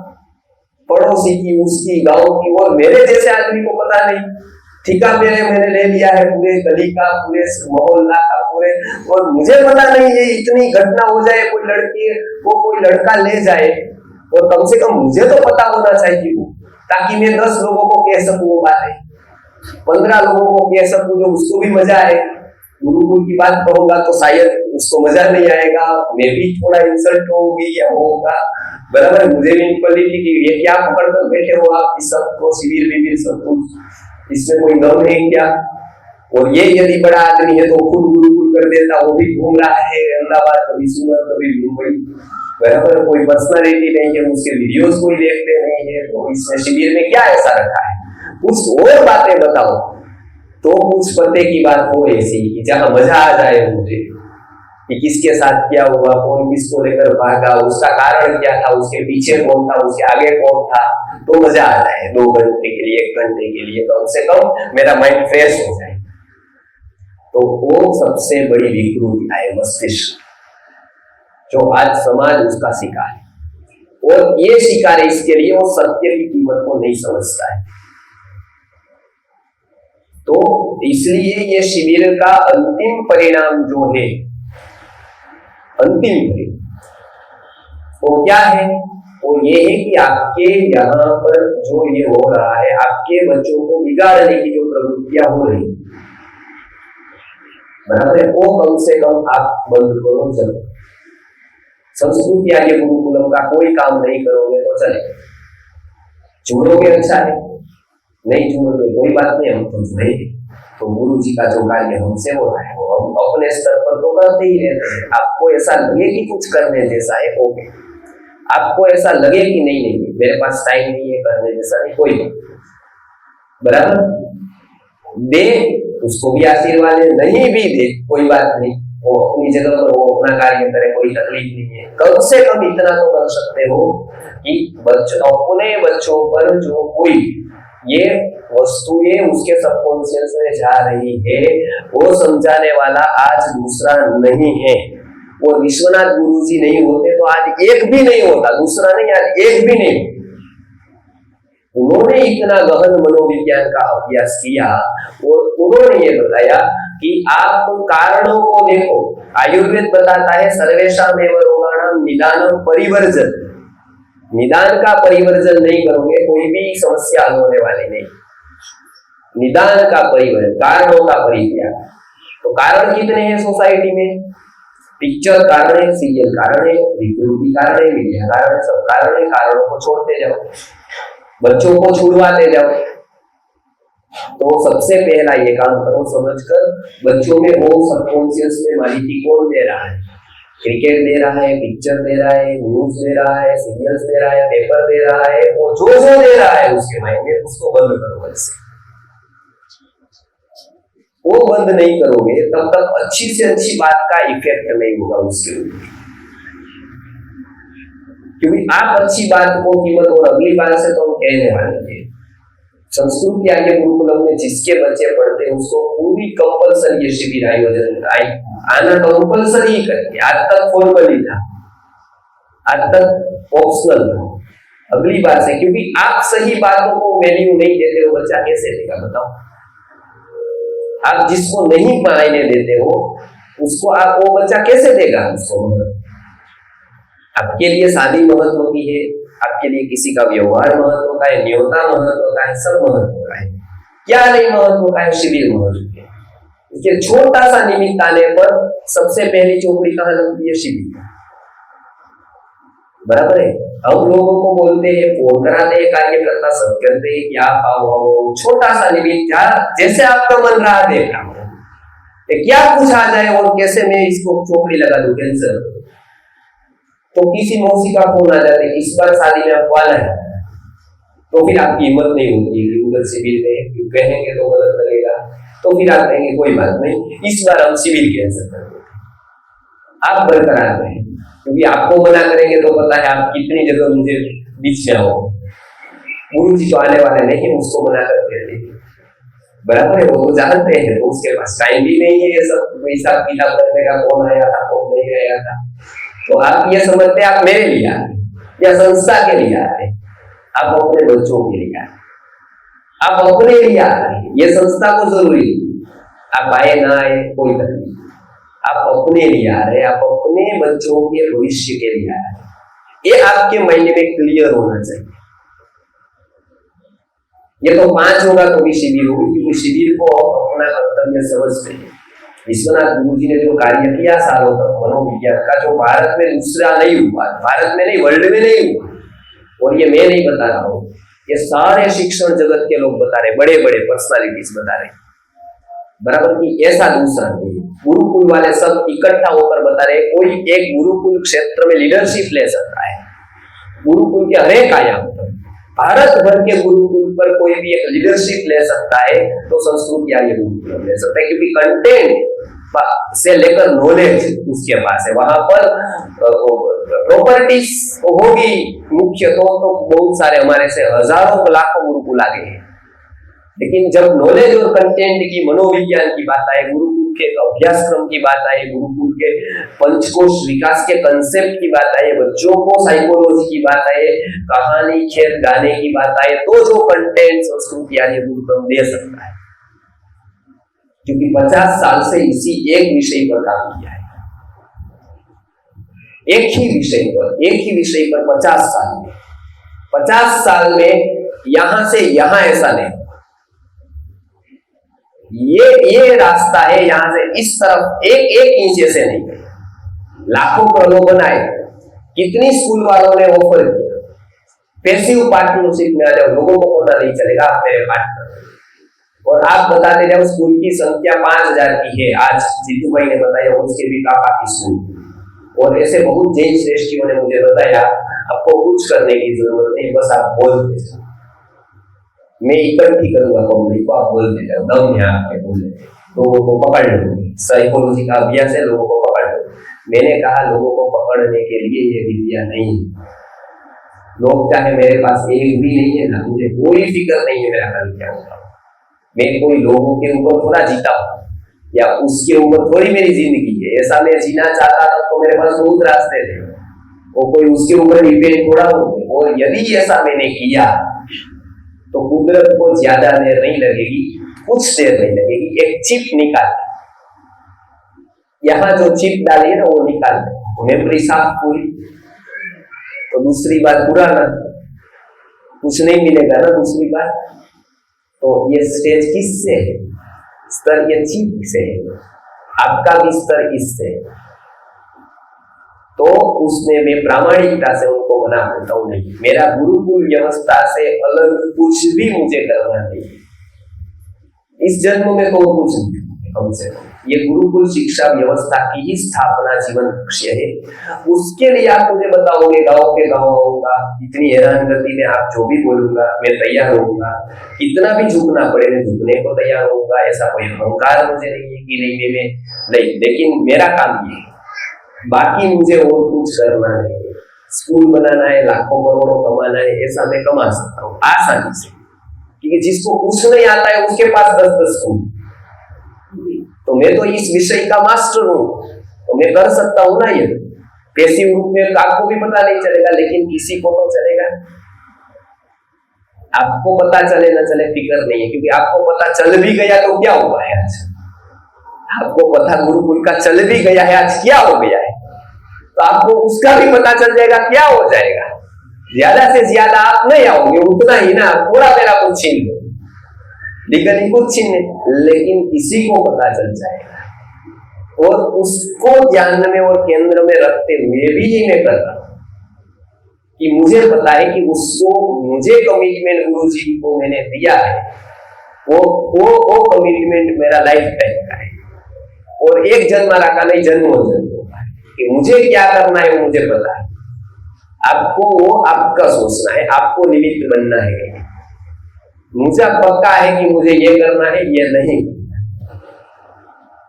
[SPEAKER 1] पड़ोसी की, उसकी, गांव की, और मेरे जैसे आदमी को पता नहीं। ठिका मैंने ले लिया है पूरे गली का, पूरे मोहल्ला का, पूरे, और मुझे पता नहीं ये इतनी घटना हो जाए, कोई लड़की को कोई लड़का ले जाए, और कम से कम मुझे तो पता होना चाहिए वो, ताकि मैं 10 लोगों को कह सकूं वो बातें, 15 लोगों को कह सकूं जो उसको भी मजा आए। गुरुकुल की बात कहूंगा तो शायद उसको मजा नहीं आएगा, मैं भी थोड़ा इंसल्ट होगी या होगा, बराबर। मुझे भी पड़ी थी कि ये क्या पकड़ कर बैठे हो आप, इस सब को शिविर विविर सब कुछ, इसमें कोई दम है क्या? और ये यदि बड़ा आदमी है तो खुद गुरुकुल कर देता, वो भी घूम रहा है अहमदाबाद, कभी सूरत कभी मुंबई, बराबर। कोई पर्सनालिटी नहीं है, उसके वीडियोस कोई देखते नहीं है, तो इसमें शिविर में क्या ऐसा रखा है? कुछ और बातें बताओ, तो कुछ पते की बात हो ऐसी कि जहां मजा आ जाए मुझे, कि किसके साथ क्या हुआ, कौन किसको लेकर भागा, उसका कारण क्या था, उसके पीछे कौन था, उसके आगे कौन था, तो मजा आ जाए 2 घंटे के लिए, 1 घंटे के लिए, कम से कम मेरा माइंड फ्रेश हो जाए। तो वो सबसे बड़ी विकृति है मस्तिष्क, जो आज समाज उसका शिकार है, और ये शिकार है, इसके लिए वो सत्य की कीमत को नहीं समझता है। तो इसलिए ये शिविर का अंतिम परिणाम जो है, अंतिम परिणाम वो क्या है? वो ये है कि आपके यहाँ पर जो ये हो रहा है, आपके बच्चों को बिगाड़ने की जो प्रवृत्तियां हो रही, बराबर है, वो कम से कम आप बंद करो। चलो संस्कृति आगे गुरुकुलम का कोई काम नहीं करोगे तो चले, जोड़ोगे अच्छा है, नहीं जोड़ोगे कोई बात नहीं, हम तो जुड़े, तो गुरु जी का जो कार्य हमसे हो रहा है वो हम अपने स्तर पर तो करते ही रहते हैं। आपको ऐसा लगे कि कुछ करने जैसा है ओके, आपको ऐसा लगे कि नहीं मेरे पास टाइम नहीं है करने जैसा, नहीं कोई नहीं, बराबर। दे उसको भी आशीर्वाद है, नहीं भी दे कोई बात नहीं, वो अपनी जगह पर वो अपना कार्य करे, कोई तकलीफ नहीं है। कम से कम इतना तो कर सकते हो कि अपने बच्चों पर जो कोई ये वस्तुएं उसके सबकॉन्शियस में जा रही है, वो समझाने वाला आज दूसरा नहीं है। वो विश्वनाथ गुरु जी नहीं होते तो आज एक भी नहीं होता, दूसरा नहीं, आज एक भी नहीं। उन्होंने इतना गहन मनोविज्ञान का अभ्यास किया और उन्होंने ये बताया कि आप कारणों को देखो। आयुर्वेद बताता है सर्वेषाम एव रोगाणाम निदानम परिवर्जन, निदान का परिवर्जन नहीं करोगे कोई भी समस्या हल होने वाली नहीं। निदान का परिवर्जन, कारणों का परित्याग। तो कारण कितने हैं सोसाइटी में? पिक्चर कारण है, सीरियल कारण है, विकृति कारण है, मीडिया कारण है, सब कारण है। कारणों को छोड़ते जाओ, बच्चों को छुड़वाते जाओ। तो सबसे पहला ये काम करो समझकर, बच्चों में वो सबकॉन्शियस में माहिती कौन दे रहा है, क्रिकेट दे रहा है, पिक्चर दे रहा है, न्यूज दे रहा है, सीरियल्स दे रहा है, पेपर दे रहा है, वो जो जो दे रहा है उसके माइंड में, उसको बंद करो वैसे। वो बंद नहीं करोगे तब तक अच्छी से अच्छी बात का इफेक्ट नहीं होगा उसके ऊपर, क्योंकि आप अच्छी बात को कीमत और अगली बात से तो हम कहने वाले थे। संस्कृत के आगे गुरुकुलम में जिसके बच्चे पढ़ते हैं उसको पूरी कंपल्सरी ये शिविर आयोजन आना कंपल्सरी ही करके, आज तक फॉर्मली था, आज तक ऑप्शनल था, अगली बात से, क्योंकि आप सही बातों को वैल्यू नहीं देते हो, बच्चा कैसे देगा बताओ। आप जिसको नहीं मायने देते हो उसको आप, वो बच्चा कैसे देगा उसको महत्व। आपके लिए शादी महत्व की है, आपके लिए किसी का व्यवहार महत्व का है, न्योता महत्व का है, सब महत्व का है, क्या नहीं महत्व का है, शिविर महत्व का है। इसके छोटा सा निमित्त आने पर सबसे पहली चौकड़ी कहां लगती है, शिविर, बराबर है। हम लोगों को बोलते हैं, फोन कराते हैं, कार्यकर्ता सब कहते हैं कि आप आओ, छोटा सा निमित्त, जैसे आपका मन रहा देख रहा हूं, क्या पूछा जाए और कैसे मैं इसको चौकड़ी लगा दूं, कैंसर। तो किसी मौसी का फोन आ जाते, इस बार शादी में आपको आना है, तो फिर आपकी हिम्मत नहीं होती कि उधर शिविर में क्यों कहेंगे तो गलत लगेगा, तो फिर आप कहेंगे कोई बात नहीं, इस बार हम शिविर कैंसिल कर देंगे। आप बरकरार रहें, क्योंकि आपको मना करेंगे तो पता है आप कितनी जगह मुझे बीच में आओ, गुरु जी तो आने वाले नहीं, उसको मना कर देते, बराबर है, वो जानते हैं, तो उसके पास टाइम भी नहीं है ये सब हिसाब किताब करने का, कौन आया था कौन नहीं आया था। तो आप ये समझते आप मेरे लिए आ रहे या संस्था के लिए आ रहे, आप अपने बच्चों के लिए आ रहे, आप अपने लिए आ रहे, ये संस्था को जरूरी नहीं, आप आए ना आए कोई तकलीफ, आप अपने लिए आ रहे, आप अपने बच्चों के भविष्य के लिए आ रहे, ये आपके माइंड में क्लियर होना चाहिए। ये तो 5 होगा तो भी शिविर होगी, क्योंकि शिविर को अपना कर्तव्य समझते हैं। विश्वनाथ गुरु जी ने जो कार्य किया सालों तक मनोविज्ञान का, जो भारत में दूसरा नहीं हुआ, भारत में नहीं वर्ल्ड में नहीं हुआ, और ये मैं नहीं बता रहा हूँ, ये सारे शिक्षण जगत के लोग बता रहे, बड़े बड़े पर्सनालिटीज बता रहे, बराबर की ऐसा दूसरा नहीं। गुरुकुल वाले सब इकट्ठा होकर बता रहे, कोई एक गुरुकुल क्षेत्र में लीडरशिप ले सकता है, गुरुकुल के हरेक आयाम पर, भारत भर के गुरुकुल पर कोई भी एक लीडरशिप ले सकता है, तो संस्कृत या ये गुरुकुल ले सकता है, क्योंकि कंटेंट से लेकर नॉलेज उसके पास है। वहां पर प्रॉपर्टीज होगी मुख्य, तो बहुत सारे हमारे से हजारों लाखों गुरुकुल आगे हैं, लेकिन जब नॉलेज और कंटेंट की, मनोविज्ञान की बात आए, गुरुकुल के अभ्यासक्रम की बात आए, गुरुकुल के पंचकोश विकास के कंसेप्ट की बात आए, बच्चों को साइकोलॉजी की बात आए, कहानी खेल गाने की बात आए, तो जो कंटेंट संस्कृत यानी गुरुकुल दे सकता है, क्योंकि 50 साल से इसी एक विषय पर काम किया है, एक ही विषय पर 50 साल में यहां से यहां ऐसा नहीं, ये रास्ता है, यहां से इस तरफ एक इंच से नहीं, लाखों करोड़ों बनाए, कितनी स्कूल वालों ने ऑफर किया, पैसिव पार्टनरशिप में आ जाओ, लोगों को पता नहीं चलेगा आप मेरे पार्टनर, और आप बताते जाओ स्कूल की संख्या 5000 की है, आज जीतू भाई ने बताया उसके भी काफा की स्कूल, और ऐसे बहुत जैन श्रेष्ठियों ने मुझे बताया आपको कुछ करने की जरूरत नहीं, बस आप बोलते जाओ, मैं इकट्ठी करूंगा पब्लिक को, आप बोलते जाओ, दम यहाँ पे बोले, लोगों को पकड़ लो, साइकोलॉजी का अभ्यास है, लोगों को पकड़ लो। मैंने कहा लोगों को पकड़ने के लिए ये विद्या नहीं, लोग चाहे मेरे पास एक भी नहीं है ना, मुझे कोई फिक्र नहीं है मेरा कल क्या होगा, मैं कोई लोगों के ऊपर थोड़ा जीता हूं या उसके ऊपर थोड़ी मेरी जिंदगी है, ऐसा मैं जीना चाहता था तो मेरे पास बहुत रास्ते थे, वो कोई उसके ऊपर डिपेंड थोड़ा होते, और यदि ऐसा मैंने किया तो कुदरत को ज्यादा देर नहीं लगेगी, कुछ देर नहीं लगेगी, एक चिप निकाल, यहां जो चिप डाली है ना वो निकाल, मेमोरी साफ पूरी, तो दूसरी बार पुराना कुछ नहीं मिलेगा ना दूसरी बार। तो ये स्टेज किससे है, स्तर ये चिप से है, आपका भी स्तर इससे, तो उसमें मैं प्रामाणिकता से उनको मना करता हूं, नहीं, मेरा गुरुकुल व्यवस्था से अलग कुछ भी मुझे करना नहीं, इस जन्म में तो कुछ नहीं, कम से कम। ये गुरुकुल शिक्षा व्यवस्था की ही स्थापना जीवन लक्ष्य है। उसके लिए आप मुझे बताओगे गांव के गांव आऊंगा, इतनी हैरानगति में आप जो भी बोलूंगा मैं तैयार होऊंगा, कितना भी झुकना पड़े मैं झुकने को तैयार होऊंगा। ऐसा कोई अहंकार मुझे नहीं है कि नहीं, लेकिन मेरा काम ये है, बाकी मुझे और कुछ करना नहीं। स्कूल बनाना है, लाखों करोड़ों कमाना है, ऐसा मैं कमा सकता हूँ आसानी से, क्योंकि जिसको कुछ नहीं आता है उसके पास 10-10 स्कूल। तो मैं तो इस विषय का मास्टर हूँ, तो मैं कर सकता हूँ ना। ये पैसिव रूप में आपको भी पता नहीं चलेगा, लेकिन किसी को तो चलेगा। आपको पता चले न चले फिक्र नहीं है, क्योंकि आपको पता चल भी गया तो क्या हुआ है आज। आपको पता गुरुकुल का चल भी गया है आज, क्या हो गया है, तो आपको उसका भी पता चल जाएगा क्या हो जाएगा। ज्यादा से ज्यादा आप नहीं आओगे, उतना ही ना, थोड़ा मेरा कुछ छीन लो, लीगली कुछ छीन, लेकिन किसी को पता चल जाएगा। और उसको ध्यान में और केंद्र में रखते हुए भी ये मैं कर रहा हूं कि मुझे पता है कि उसको, मुझे कमिटमेंट गुरु जी को मैंने दिया है, वो कमिटमेंट मेरा लाइफ टाइम का है, और एक जन्म रखा नहीं, जन्मों जन्म कि मुझे क्या करना है वो मुझे पता है। आपको वो आपका सोचना है, आपको निमित्त बनना है। मुझे पक्का है कि मुझे ये करना है, ये नहीं,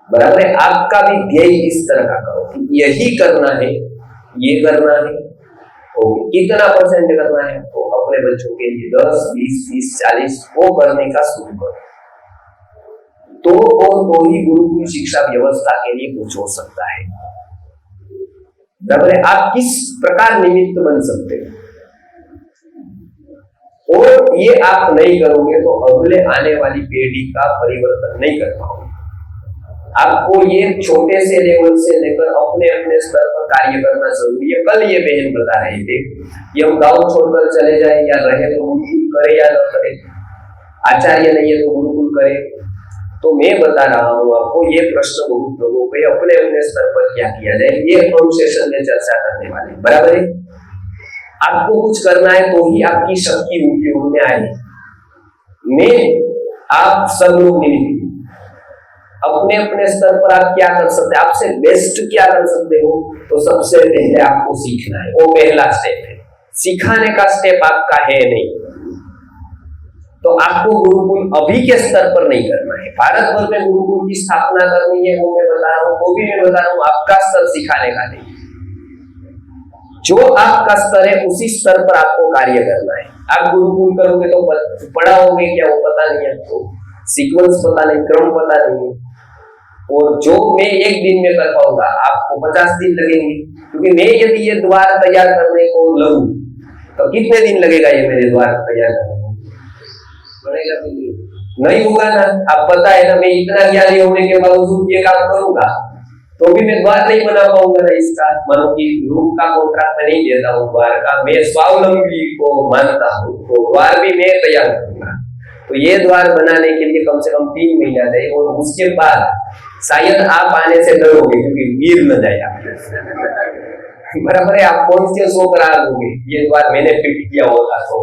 [SPEAKER 1] बराबर है। आपका भी ध्येय इस तरह का करो कि यही करना है, ये करना है। ओके, कितना % करना है तो अपने बच्चों के लिए 10, 20, 30, 40 वो करने का शुरू करो। तो ही गुरुकुल शिक्षा व्यवस्था के लिए कुछ हो सकता है। आप किस प्रकार निमित्त बन सकते हैं, और ये आप नहीं करोगे तो अगले आने वाली पीढ़ी का परिवर्तन नहीं कर पाओगे। आपको ये छोटे से लेवल से लेकर अपने अपने स्तर पर कार्य करना जरूरी है। कल ये बहन बता रहे थे कि हम गांव छोड़कर चले जाए या रहे तो गुरुकुल करे या न करे, आचार्य नहीं है तो गुरुकुल करे। तो मैं बता रहा हूँ आपको, ये प्रश्न बहुत लोगों पे अपने अपने स्तर पर क्या किया जाए, ये हम सेशन में चर्चा करने वाले, बराबर है। आपको कुछ करना है तो ही आपकी शक्ति उपयोग में आएगी। मैं, आप सब लोग निमित्त, अपने अपने स्तर पर आप क्या कर सकते हैं, आपसे बेस्ट क्या कर सकते हो, तो सबसे पहले आपको सीखना है। वो पहला स्टेप है। सिखाने का स्टेप आपका है नहीं, तो आपको गुरुकुल अभी के स्तर पर नहीं करना है। भारत भर में गुरुकुल की स्थापना करनी है, वो मैं बता रहा हूँ, वो भी मैं बता रहा हूँ, आपका स्तर सिखाने का नहीं। जो आपका स्तर है उसी स्तर पर आपको कार्य करना है। आप गुरुकुल करोगे तो पढ़ाओगे क्या वो पता नहीं है, आपको सीक्वेंस पता नहीं, क्रम पता नहीं है। और जो मैं एक दिन में कर पाऊंगा आपको 50 दिन लगेंगे, क्योंकि मैं यदि ये द्वार तैयार करने को लगूं तो कितने दिन लगेगा ये मेरे द्वार तैयार करने में? नहीं होगा ना। आप पता है ना, मैं इतना ज्ञानी होने के बावजूद ये काम करूंगा तो भी मैं द्वार नहीं बना पाऊंगा ना। इसका मानो कि रूम का कॉन्ट्रैक्ट मैं नहीं देता हूँ, द्वार का मैं स्वावलंबी को मानता हूँ, तो द्वार भी मैं तैयार करूंगा। तो ये द्वार बनाने के लिए कम से कम 3 महीना चाहिए, और उसके बाद शायद आप आने से डरोगे क्योंकि गिर न जाए आप। बराबर है, आप कॉन्शियस होकर आ लोगे ये द्वार मैंने फिट किया होगा तो,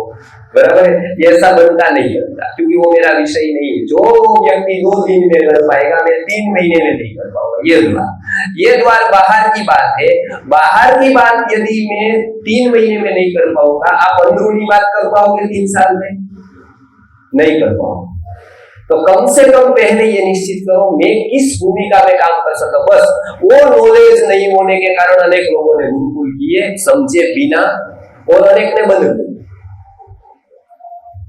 [SPEAKER 1] बराबर है। ऐसा बनता नहीं बनता, क्योंकि वो मेरा विषय नहीं है। जो व्यक्ति 2 दिन में कर पाएगा, मैं 3 महीने में नहीं कर पाऊंगा। ये द्वार बाहर की बात है। बाहर की बात यदि मैं 3 महीने में नहीं कर पाऊंगा, आप अंदरूनी बात कर पाओगे 3 साल में? नहीं कर पाओगे। तो कम से कम पहले ये निश्चित करो मैं किस भूमिका में काम कर सकता हूं। बस वो नॉलेज नहीं होने के कारण अनेक लोगों ने गुरुकुल किए समझे बिना, और अनेक ने बंद कर,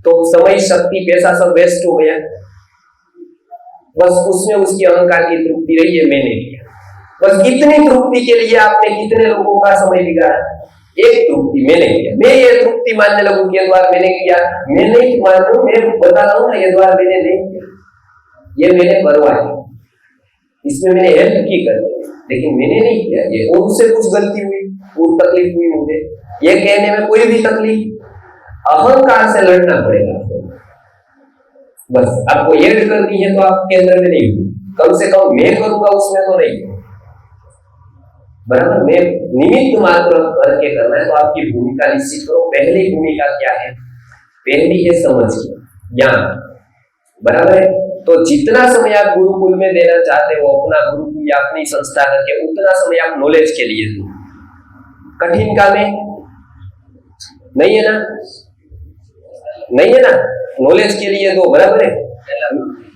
[SPEAKER 1] तो समय शक्ति पैसा सब वेस्ट हो गया। बस उसमें उसकी अहंकार की तृप्ति रही है, मैंने किया। बस इतनी तृप्ति के लिए आपने कितने लोगों का समय बिगाड़ा। एक तृप्ति मैंने किया, मैं ये तृप्ति मानने लगूं कि ये द्वार मैंने किया, मैं नहीं मान रहा हूं, मैं बता रहा हूं ना ये द्वार मैंने नहीं किया, ये मैंने करवाया, इसमें मैंने हेल्प की कर, लेकिन मैंने नहीं किया ये, और उससे कुछ गलती हुई, वो तकलीफ हुई मुझे, ये कहने में कोई भी तकलीफ, अहंकार से लड़ना पड़ेगा आपको। बस आपको ऐड करनी है तो आप केंद्र में नहीं, कम से कम मैं करूंगा उसमें तो नहीं, बराबर। मैं निमित्त मात्र करके करना है, तो आपकी भूमिका निश्चित करो। पहली भूमिका क्या है? पहली है समझ, ज्ञान, बराबर है। तो जितना समय आप गुरुकुल में देना चाहते हो अपना गुरुकुल या अपनी संस्था करके, उतना समय आप नॉलेज के लिए दो। कठिन काम है नहीं है ना, नहीं है ना, नॉलेज के लिए दो, बराबर है,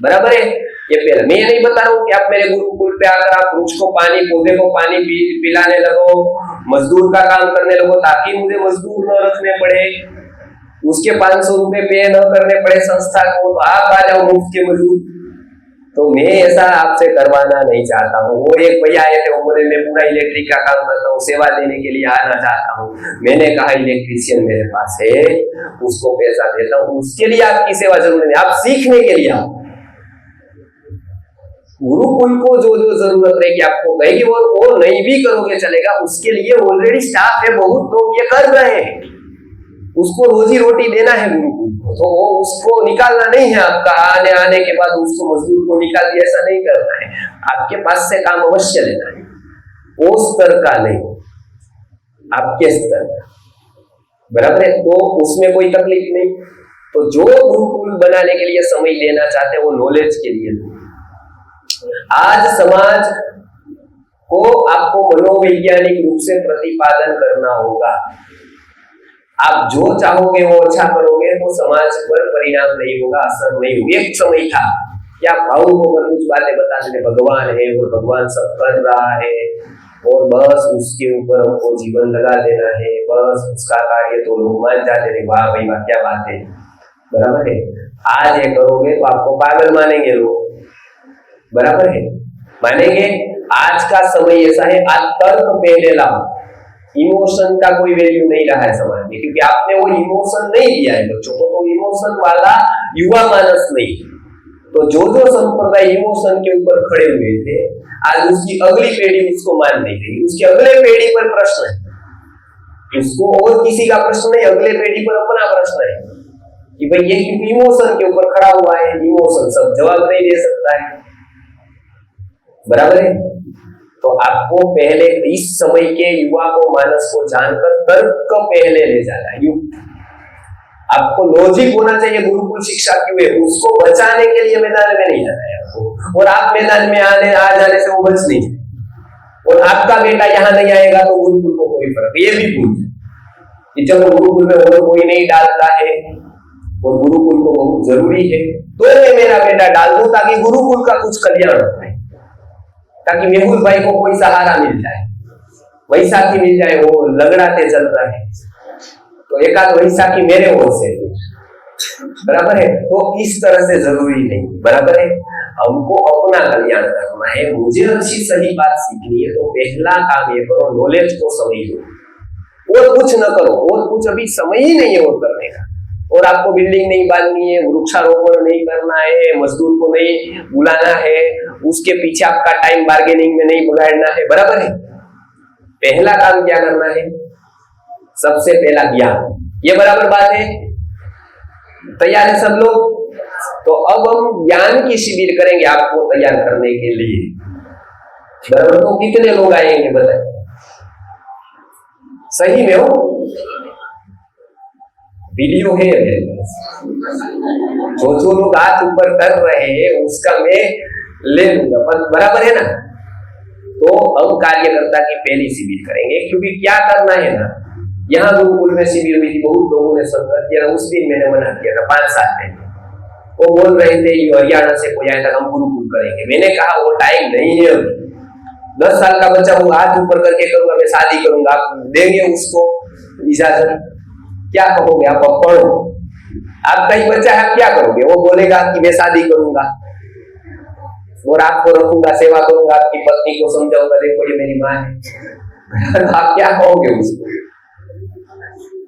[SPEAKER 1] बराबर है। ये पहला, मैं ये नहीं बता रहा हूँ कि आप मेरे गुरुकुल पे आकर आप वृक्ष को पानी, पौधे को पानी पिलाने लगो, मजदूर का काम करने लगो, ताकि मुझे मजदूर न रखने पड़े, उसके 500 रुपए पे न करने पड़े संस्था को, तो आप आ जाओ मुफ्त के मजदूर। तो मैं ऐसा आपसे करवाना नहीं चाहता हूँ। वो एक भैया आए थे, वो बोले मैं पूरा इलेक्ट्रिक का काम करता हूँ, सेवा देने के लिए आना चाहता हूँ। मैंने कहा इलेक्ट्रीशियन मेरे पास है, उसको पैसा देता हूँ, उसके लिए आपकी सेवा जरूरी नहीं, आप सीखने के लिए आओ। गुरुकुल को जो जो जरूरत रहेगी आपको कहेगी, वो नहीं भी करोगे चलेगा, उसके लिए ऑलरेडी स्टाफ है, बहुत लोग ये कर रहे हैं, उसको रोजी रोटी देना है गुरुकुल को, तो वो उसको निकालना नहीं है आपका, आने के बाद उसको मजदूर को निकाल दिया, ऐसा नहीं करना है। आपके पास से काम अवश्य लेना है, वो स्तर का नहीं, आपके स्तर का, बराबर है। तो उसमें कोई तकलीफ नहीं। तो जो गुरुकुल बनाने के लिए समय लेना चाहते हैं वो नॉलेज के लिए। आज समाज को आपको मनोवैज्ञानिक रूप से प्रतिपादन करना होगा। आप जो चाहोगे वो अच्छा करोगे तो समाज पर परिणाम नहीं होगा, असर नहीं होगा। एक समय था क्या भावों को कुछ बातें बताते थे, भगवान है और भगवान सब कर रहा है और बस उसके ऊपर हमको जीवन लगा देना है, बस उसका कार्य तो लोग मान जाते थे, वाह भाई वाह क्या बात है, बराबर है। आज ये करोगे तो आपको पागल मानेंगे लोग, बराबर है, मानेंगे। आज का समय ऐसा है, आज तर्क पहले लाओ, इमोशन का कोई वैल्यू नहीं रहा है समाज में, क्योंकि आपने वो इमोशन नहीं दिया है बच्चों को, तो इमोशन वाला युवा मानस नहीं। तो जो जो संप्रदाय इमोशन के ऊपर खड़े हुए थे, आज उसकी अगली पीढ़ी उसको मान नहीं रही, उसकी अगले पीढ़ी पर प्रश्न है, उसको और किसी का प्रश्न नहीं, अगले पीढ़ी पर अपना प्रश्न है कि भाई ये क्योंकि इमोशन के ऊपर खड़ा हुआ है, इमोशन सब जवाब नहीं दे सकता है, बराबर है। तो आपको पहले इस समय के युवा को मानस को जानकर तर्क पहले ले जाना है, आपको लॉजिक होना चाहिए। गुरुकुल शिक्षा क्यों है, उसको बचाने के लिए मैदान में नहीं जाना है आपको, और आप मैदान में आ जाने से वो बच नहीं है, और आपका बेटा यहाँ नहीं आएगा तो गुरुकुल को कोई फर्क, ये भी भूल कि चलो गुरुकुल में और कोई नहीं डालता है और गुरुकुल को बहुत जरूरी है तो मैं मेरा बेटा डाल दूं ताकि गुरुकुल का कुछ कल्याण हो जाए, ताकि मेहुल भाई को कोई सहारा मिल जाए, वैसाखी मिल जाए, वो लगड़ाते चल रहा है तो एक आध वैसाखी मेरे ओर से, बराबर है। तो इस तरह से जरूरी नहीं, बराबर है। हमको अपना कल्याण करना है, मुझे अच्छी सही बात सीखनी है, तो पहला काम ये करो, नॉलेज को समझ लो, और कुछ न करो, और कुछ अभी समय ही नहीं है वो करने का। और आपको बिल्डिंग नहीं बांधनी है, वृक्षारोपण नहीं करना है, मजदूर को नहीं बुलाना है, उसके पीछे आपका टाइम बार्गेनिंग में नहीं बगाड़ना है, बराबर है। पहला काम क्या करना है, सबसे पहला ज्ञान, ये बराबर बात है, तैयार है सब लोग। तो अब हम ज्ञान की शिविर करेंगे आपको तैयार करने के लिए, बराबर। तो कितने लोग आएंगे बताए, सही में हो, वीडियो है जो लोग हाथ ऊपर कर रहे हैं उसका मैं ले लूंगा, बराबर है ना। तो अब कार्यकर्ता की पहली शिविर करेंगे, क्योंकि क्या करना है ना, यहाँ गुरुकुल में शिविर हुई थी, बहुत लोगों ने संपर्क किया, उस दिन मैंने मना किया था 5 साल पहले, वो बोल रहे थे हरियाणा से कोई आया था हम गुरुकुल करेंगे, मैंने कहा वो टाइम नहीं है, 10 साल का बच्चा वो हाथ ऊपर करके करूंगा मैं शादी करूंगा, आप देंगे उसको इजाजत, क्या कहोगे आप, अब पढ़ो, आपका ही बच्चा है, आप क्या करोगे, वो बोलेगा कि मैं शादी करूंगा और आपको रखूंगा, सेवा करूंगा, आपकी पत्नी को समझाऊंगा, देखो ये मेरी माँ है, आप क्या कहोगे उसको,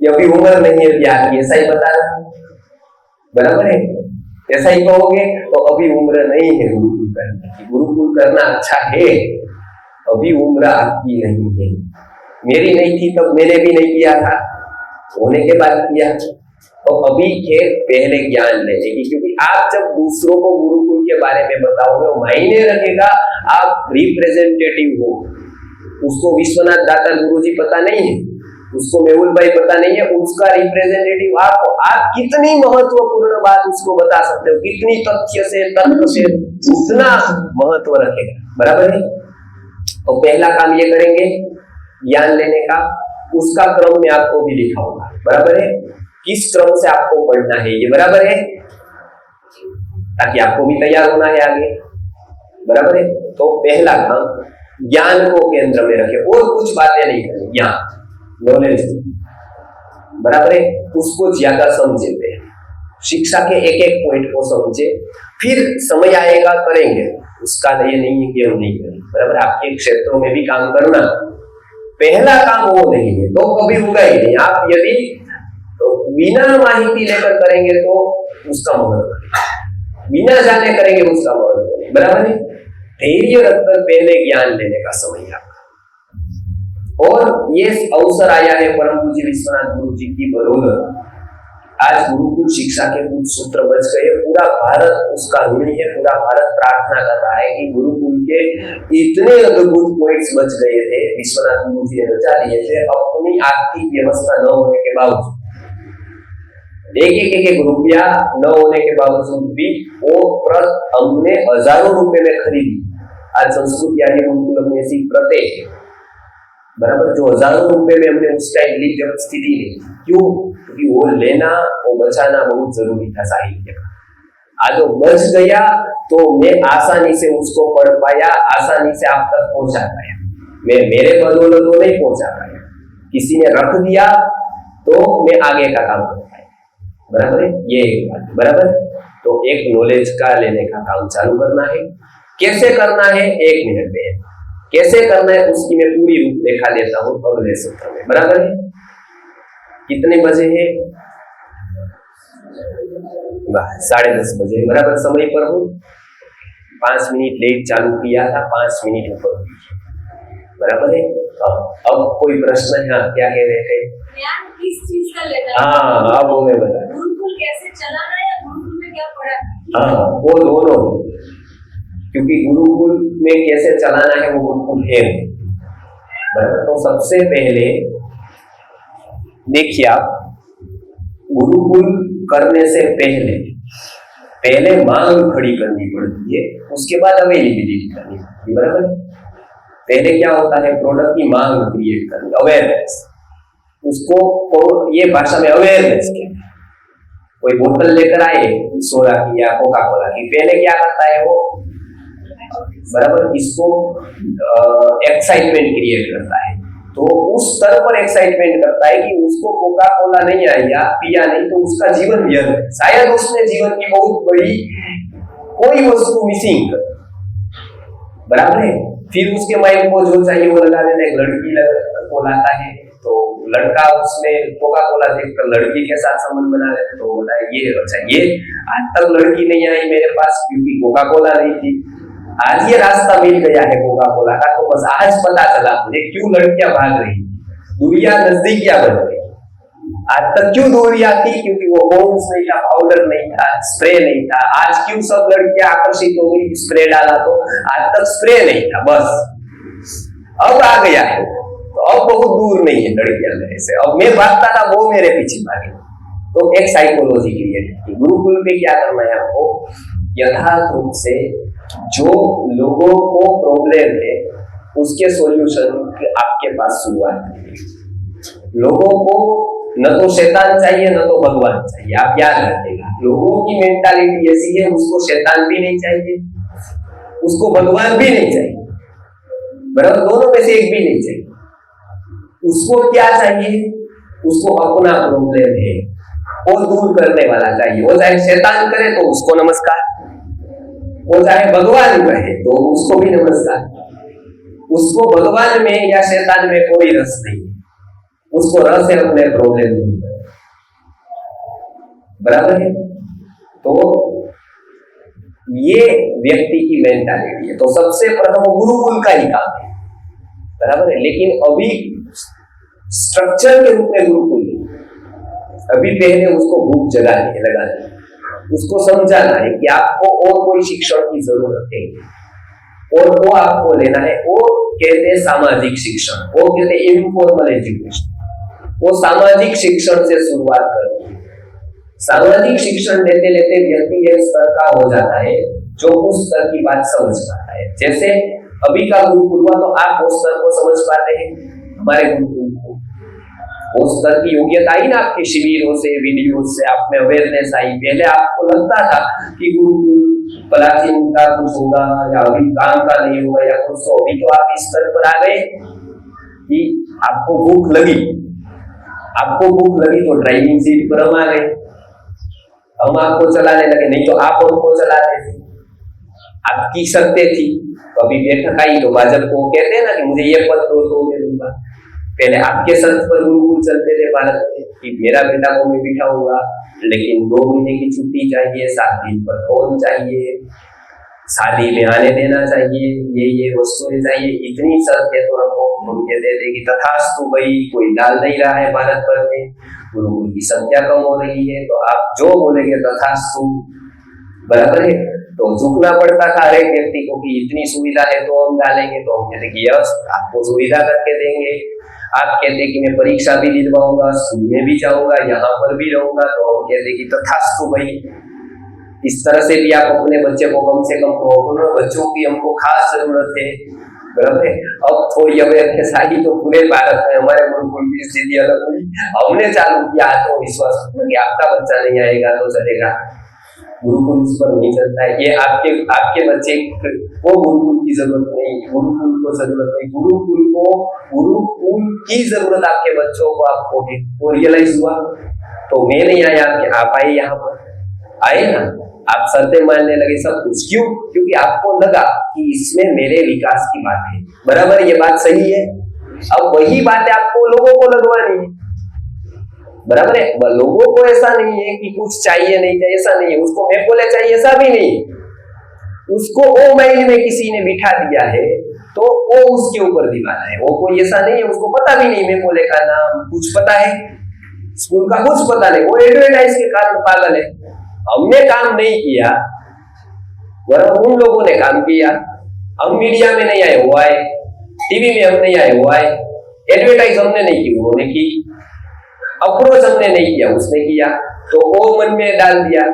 [SPEAKER 1] ये अभी उम्र नहीं है प्यार की, ऐसा ही बता रहा, बराबर है, ऐसा ही कहोगे। तो अभी उम्र नहीं है गुरुकुल करने की, गुरुकुल करना अच्छा है, अभी उम्र आपकी नहीं है, मेरी नहीं थी तब मैंने भी नहीं किया था, होने के बाद किया, तो अभी के पहले ज्ञान लेने की, क्योंकि आप जब दूसरों को गुरुकुल के बारे में बताओगे वो मायने रखेगा, आप रिप्रेजेंटेटिव हो, उसको विश्वनाथ दाता गुरुजी पता नहीं है, उसको मेहुल भाई पता नहीं है, उसका रिप्रेजेंटेटिव आप कितनी महत्वपूर्ण बात उसको बता सकते हो, कितनी तथ्य से तर्क से उतना महत्व रखेगा। बराबर है। तो पहला काम ये करेंगे ज्ञान लेने का, उसका क्रम में आपको भी लिखा होगा। बराबर है। किस क्रम से आपको पढ़ना है ये, बराबर है, ताकि आपको भी तैयार होना है आगे। बराबर है। तो पहला काम ज्ञान को केंद्र में रखे, और कुछ बातें नहीं करें, ज्ञान नॉलेज। बराबर है। उसको ज्यादा समझे, शिक्षा के एक एक पॉइंट को समझे, फिर समय आएगा करेंगे, उसका ये नहीं है कि हम नहीं करें। बराबर। आपके क्षेत्रों में भी काम करना, पहला काम वो नहीं है तो कभी होगा ही नहीं। आप यदि तो बिना माहिती लेकर करेंगे तो उसका महत्व नहीं, बिना जाने करेंगे उसका महत्व नहीं। बराबर है। धैर्य रखकर पहले ज्ञान लेने का समय आपका। और ये अवसर आया है परम पूज्य विश्वनाथ गुरु जी की बदौलत, आज गुरुकुल शिक्षा के कुछ सूत्र बच गए। पूरा भारत उसका ऋणी है, पूरा भारत प्रार्थना कर रहा है कि गुरुकुल के इतने अद्भुत पॉइंट्स बच गए थे, विश्वनाथ गुरु जी ने बचा लिए थे अपनी आर्थिक व्यवस्था न होने के बावजूद। एक रुपया न होने के बावजूद भी वो प्रत हमने हजारों रुपए में खरीदी। आज संस्कृत यानी गुरुकुल में ऐसी प्रते, बराबर, जो हजारों रुपए में हमने उस टाइम ली जब स्थिति नहीं। क्यों? क्योंकि वो लेना, वो बचाना बहुत जरूरी था साहित्य का। आज वो बच गया तो मैं आसानी से उसको पढ़ पाया, आसानी से आप तक पहुंचा पाया। मैं मेरे बदौलत तो नहीं पहुंचा पाया, किसी ने रख दिया तो मैं आगे का काम कर पाया। बराबर है। ये एक बात। बराबर। तो एक नॉलेज का लेने का काम चालू करना है। कैसे करना है, 1 मिनट में कैसे करना है उसकी मैं पूरी रूपरेखा देता हूं अगले सत्र में। बराबर है। कितने बजे है? 10:30 बजे। बराबर, समय पर हूं। 5 मिनट लेट चालू किया था, 5 मिनट ऊपर। बराबर है। अब कोई प्रश्न है? क्या कह रहे थे?
[SPEAKER 2] किस चीज का लेना?
[SPEAKER 1] हाँ, अब वो मैं बता।
[SPEAKER 2] गुरुकुल कैसे चलाना है, गुरुकुल में क्या पढ़ा?
[SPEAKER 1] हाँ, वो दोनों, क्योंकि गुरुकुल में कैसे चलाना है वो गुरुकुल है। बराबर। तो सबसे पहले देखिए, आप गुरुकुल करने से पहले मांग खड़ी करनी पड़ती है, उसके बाद अवेलेबिलिटी करनी पड़ती है। बराबर। पहले क्या होता है, प्रोडक्ट की मांग क्रिएट करनी, अवेयरनेस। उसको ये भाषा में अवेयरनेस के, कोई बोतल लेकर आए सोडा की या कोका कोला की, पहले क्या करता है वो, बराबर, इसको एक्साइटमेंट क्रिएट करता है। तो उस स्तर पर एक्साइटमेंट करता है कि उसको कोका कोला नहीं आया, पिया नहीं तो उसका जीवन व्यर्थ है। शायद उसने जीवन की बहुत बड़ी कोई वस्तु मिसिंग। बराबर है। फिर उसके माइंड को जो चाहिए वो लगा देता है। एक लड़की को लाता है तो लड़का उसमें कोका कोला देखकर लड़की के साथ संबंध बना लेते, तो बोला ये अच्छा, ये आज तक लड़की नहीं आई मेरे पास क्योंकि कोका कोला नहीं थी, आज ये रास्ता मिल गया है कोका कोला का, तो बस आज पता चला मुझे क्यों लड़कियां भाग रही, दूरियां नजदीकियां बन गई। आज तक क्यों दूरियां थी? क्योंकि वो होम्स नहीं था, पाउडर नहीं था, स्प्रे नहीं था। आज क्यों सब लड़कियां आकर्षित हो गई, स्प्रे डाला तो आज तक स्प्रे नहीं था, बस अब आ गया है, तो अब बहुत दूर नहीं है लड़कियां मेरे से, अब मैं भागता था वो मेरे पीछे भागे। तो एक साइकोलॉजी क्रिएट की। गुरुकुल पे क्या करना है आपको, यथार्थ रूप से जो लोगों को प्रॉब्लम है उसके सॉल्यूशन आपके पास शुरुआत है। लोगों को न तो शैतान चाहिए न तो भगवान चाहिए, आप याद रखिएगा। लोगों की मेंटालिटी ऐसी है, उसको शैतान भी नहीं चाहिए, उसको भगवान भी नहीं चाहिए, बराबर, दोनों में से एक भी नहीं चाहिए। उसको क्या चाहिए? उसको अपना प्रॉब्लम है वो दूर करने वाला चाहिए। वो चाहे शैतान करे तो उसको नमस्कार, वो चाहे भगवान कहे तो उसको भी नमस्कार। उसको भगवान में या शैतान में कोई रस नहीं, उसको रस है अपने प्रॉब्लम दूर करने। बराबर है। तो ये व्यक्ति की मेंटालिटी है। तो सबसे प्रथम गुरुकुल का ही काम है, बराबर है। लेकिन अभी स्ट्रक्चर के रूप में गुरुकुल नहीं, अभी पहले उसको भूख जगानी है, लगानी है, उसको समझाना है कि आपको और कोई शिक्षण की जरूरत है और वो आपको लेना है। वो कहते हैं सामाजिक शिक्षण, वो कहते हैं इनफॉर्मल एजुकेशन। वो सामाजिक शिक्षण से शुरुआत करती है। सामाजिक शिक्षण लेते लेते व्यक्ति एक स्तर का हो जाता है जो उस स्तर की बात समझ पाता है। जैसे अभी का गुरुकुल हुआ तो आप उस स्तर को समझ पाते हैं, हमारे गुरुकुल को उस स्तर की योग्यता आई ना आपके शिविरों से, वीडियो से आप में अवेयरनेस आई। पहले आपको लगता था कि गुरुकुल प्राचीन का कुछ होगा या अभी काम का नहीं होगा या कुछ, तो अभी तो आप इस स्तर पर आ गए कि आपको भूख लगी तो ड्राइविंग सीट पर हम आ गए, हम आपको चलाने लगे, नहीं तो आप हमको चलाते थे। आपकी शर्तें थी, तो अभी बैठक आई तो भाजपा को कहते हैं ना कि मुझे ये पद दो तो मैं दूंगा। पहले आपके शर्त पर गुरुकुल चलते थे भारत में कि मेरा बेटा को मैं बिठाऊंगा, लेकिन 2 महीने की छुट्टी चाहिए, 7 दिन पर फोन चाहिए, शादी में आने देना चाहिए, ये वस्तुएं चाहिए, इतनी शर्त है। तो हम कहते थे कि तथास्तु भाई, कोई डाल नहीं रहा है भारत भर में, गुरुकुल की संख्या कम हो रही है, तो आप जो बोलेंगे तथास्तु, बराबर है। तो झुकना पड़ता था हर एक व्यक्ति को कि इतनी सुविधा है तो हम डालेंगे। तो हम कहते कि यस, आपको सुविधा करके देंगे। आप कहते कि मैं परीक्षा भी दिलवाऊंगा, स्कूल में भी जाऊंगा, यहाँ पर भी रहूंगा, तो हम कहते कि तथास्तु भाई। इस तरह से भी आप अपने बच्चे को कम से कम कहो, बच्चों की हमको खास जरूरत है, बराबर है। अब थोड़ी अवेयरनेस आई तो पूरे भारत में हमारे गुरुकुल की स्थिति अलग हुई। हमने चालू किया आत्मविश्वास कि आपका बच्चा नहीं आएगा तो चलेगा, गुरुकुल इस पर नहीं चलता है, ये आपके बच्चे को गुरुकुल की जरूरत नहीं, गुरुकुल को जरूरत नहीं, गुरुकुल की जरूरत आपके बच्चों को आपको है। वो रियलाइज हुआ तो मैं नहीं आया, आप आए, यहाँ पर आए ना, आप शर्तें मानने लगे सब कुछ। क्यों? क्योंकि आपको लगा कि इसमें मेरे विकास की बात है, बराबर, ये बात सही है। अब वही बात आपको लोगों को लगवानी है, बराबर है। लोगों को ऐसा नहीं है कि कुछ चाहिए नहीं चाहिए, ऐसा नहीं है, उसको मैं बोले चाहिए ऐसा भी नहीं, उसको ओ माइंड में किसी ने बिठा दिया है तो वो उसके ऊपर दीवाना है। वो कोई ऐसा नहीं है, उसको पता भी नहीं मैं बोले का नाम, कुछ पता है, स्कूल का कुछ पता नहीं, वो एडवर्टाइज के कारण पागल है। हमने काम नहीं किया, वरना उन लोगों ने काम किया। हम मीडिया में नहीं आए, वो आए, टीवी में हम नहीं आए, वो आए, एडवर्टाइज हमने नहीं की, उन्होंने की, अप्रोच हमने नहीं किया, उसने किया, तो वो मन में डाल दिया।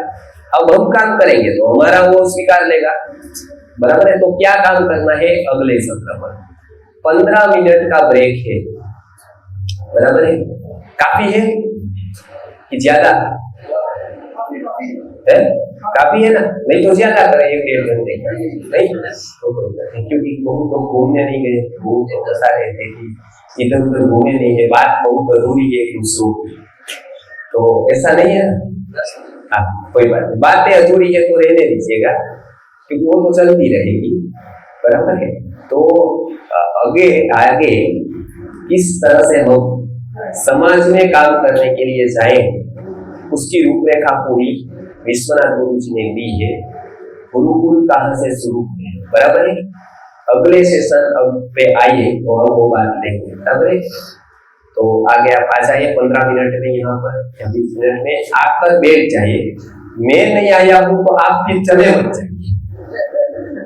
[SPEAKER 1] अब हम काम करेंगे तो हमारा वो स्वीकार लेगा, बराबर है। तो क्या काम करना है अगले सत्र पर? 15 मिनट का ब्रेक है, बराबर है। काफी है कि ज्यादा है? काफी है ना, नहीं तो ज्यादा करें, 1-1.5 घंटे नहीं तो, क्योंकि बहुत लोग घूमने नहीं गए, बहुत लोग ऐसा रहते कि इधर उधर घूमे नहीं है, बात बहुत जरूरी है दूसरों, तो ऐसा नहीं है। हाँ, कोई बात नहीं, बातें अधूरी है तो रहने दीजिएगा, क्योंकि वो तो चलती रहेगी, बराबर है। तो आगे किस तरह से हम समाज में काम करने के लिए जाएं, उसकी रूपरेखा पूरी विश्वनाथ गुरु जी ने दी है। गुरुकुल कहाँ से शुरू है, बराबर है। अगले सेशन पे आइए तो हम वो बात लेंगे, बराबर है। तो आगे आप आ जाइए 15 मिनट में, यहाँ पर 20 मिनट में आकर बैठ जाइए। मैं नहीं आया हूँ तो आप फिर चले मत जाइए,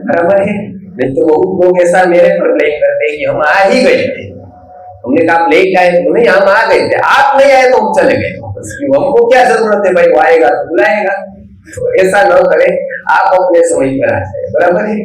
[SPEAKER 1] बराबर है। नहीं तो बहुत लोग ऐसा मेरे पर ब्लेम करते हैं कि हम आ ही गए थे, हमने कहा लेट आए तो नहीं, हम आ गए थे, आप नहीं आए तो हम चले गए, हमको क्या जरूरत है भाई, वो आएगा तो बुलाएगा। तो ऐसा न करें, आप अपने समय पर आ जाए, बराबर है।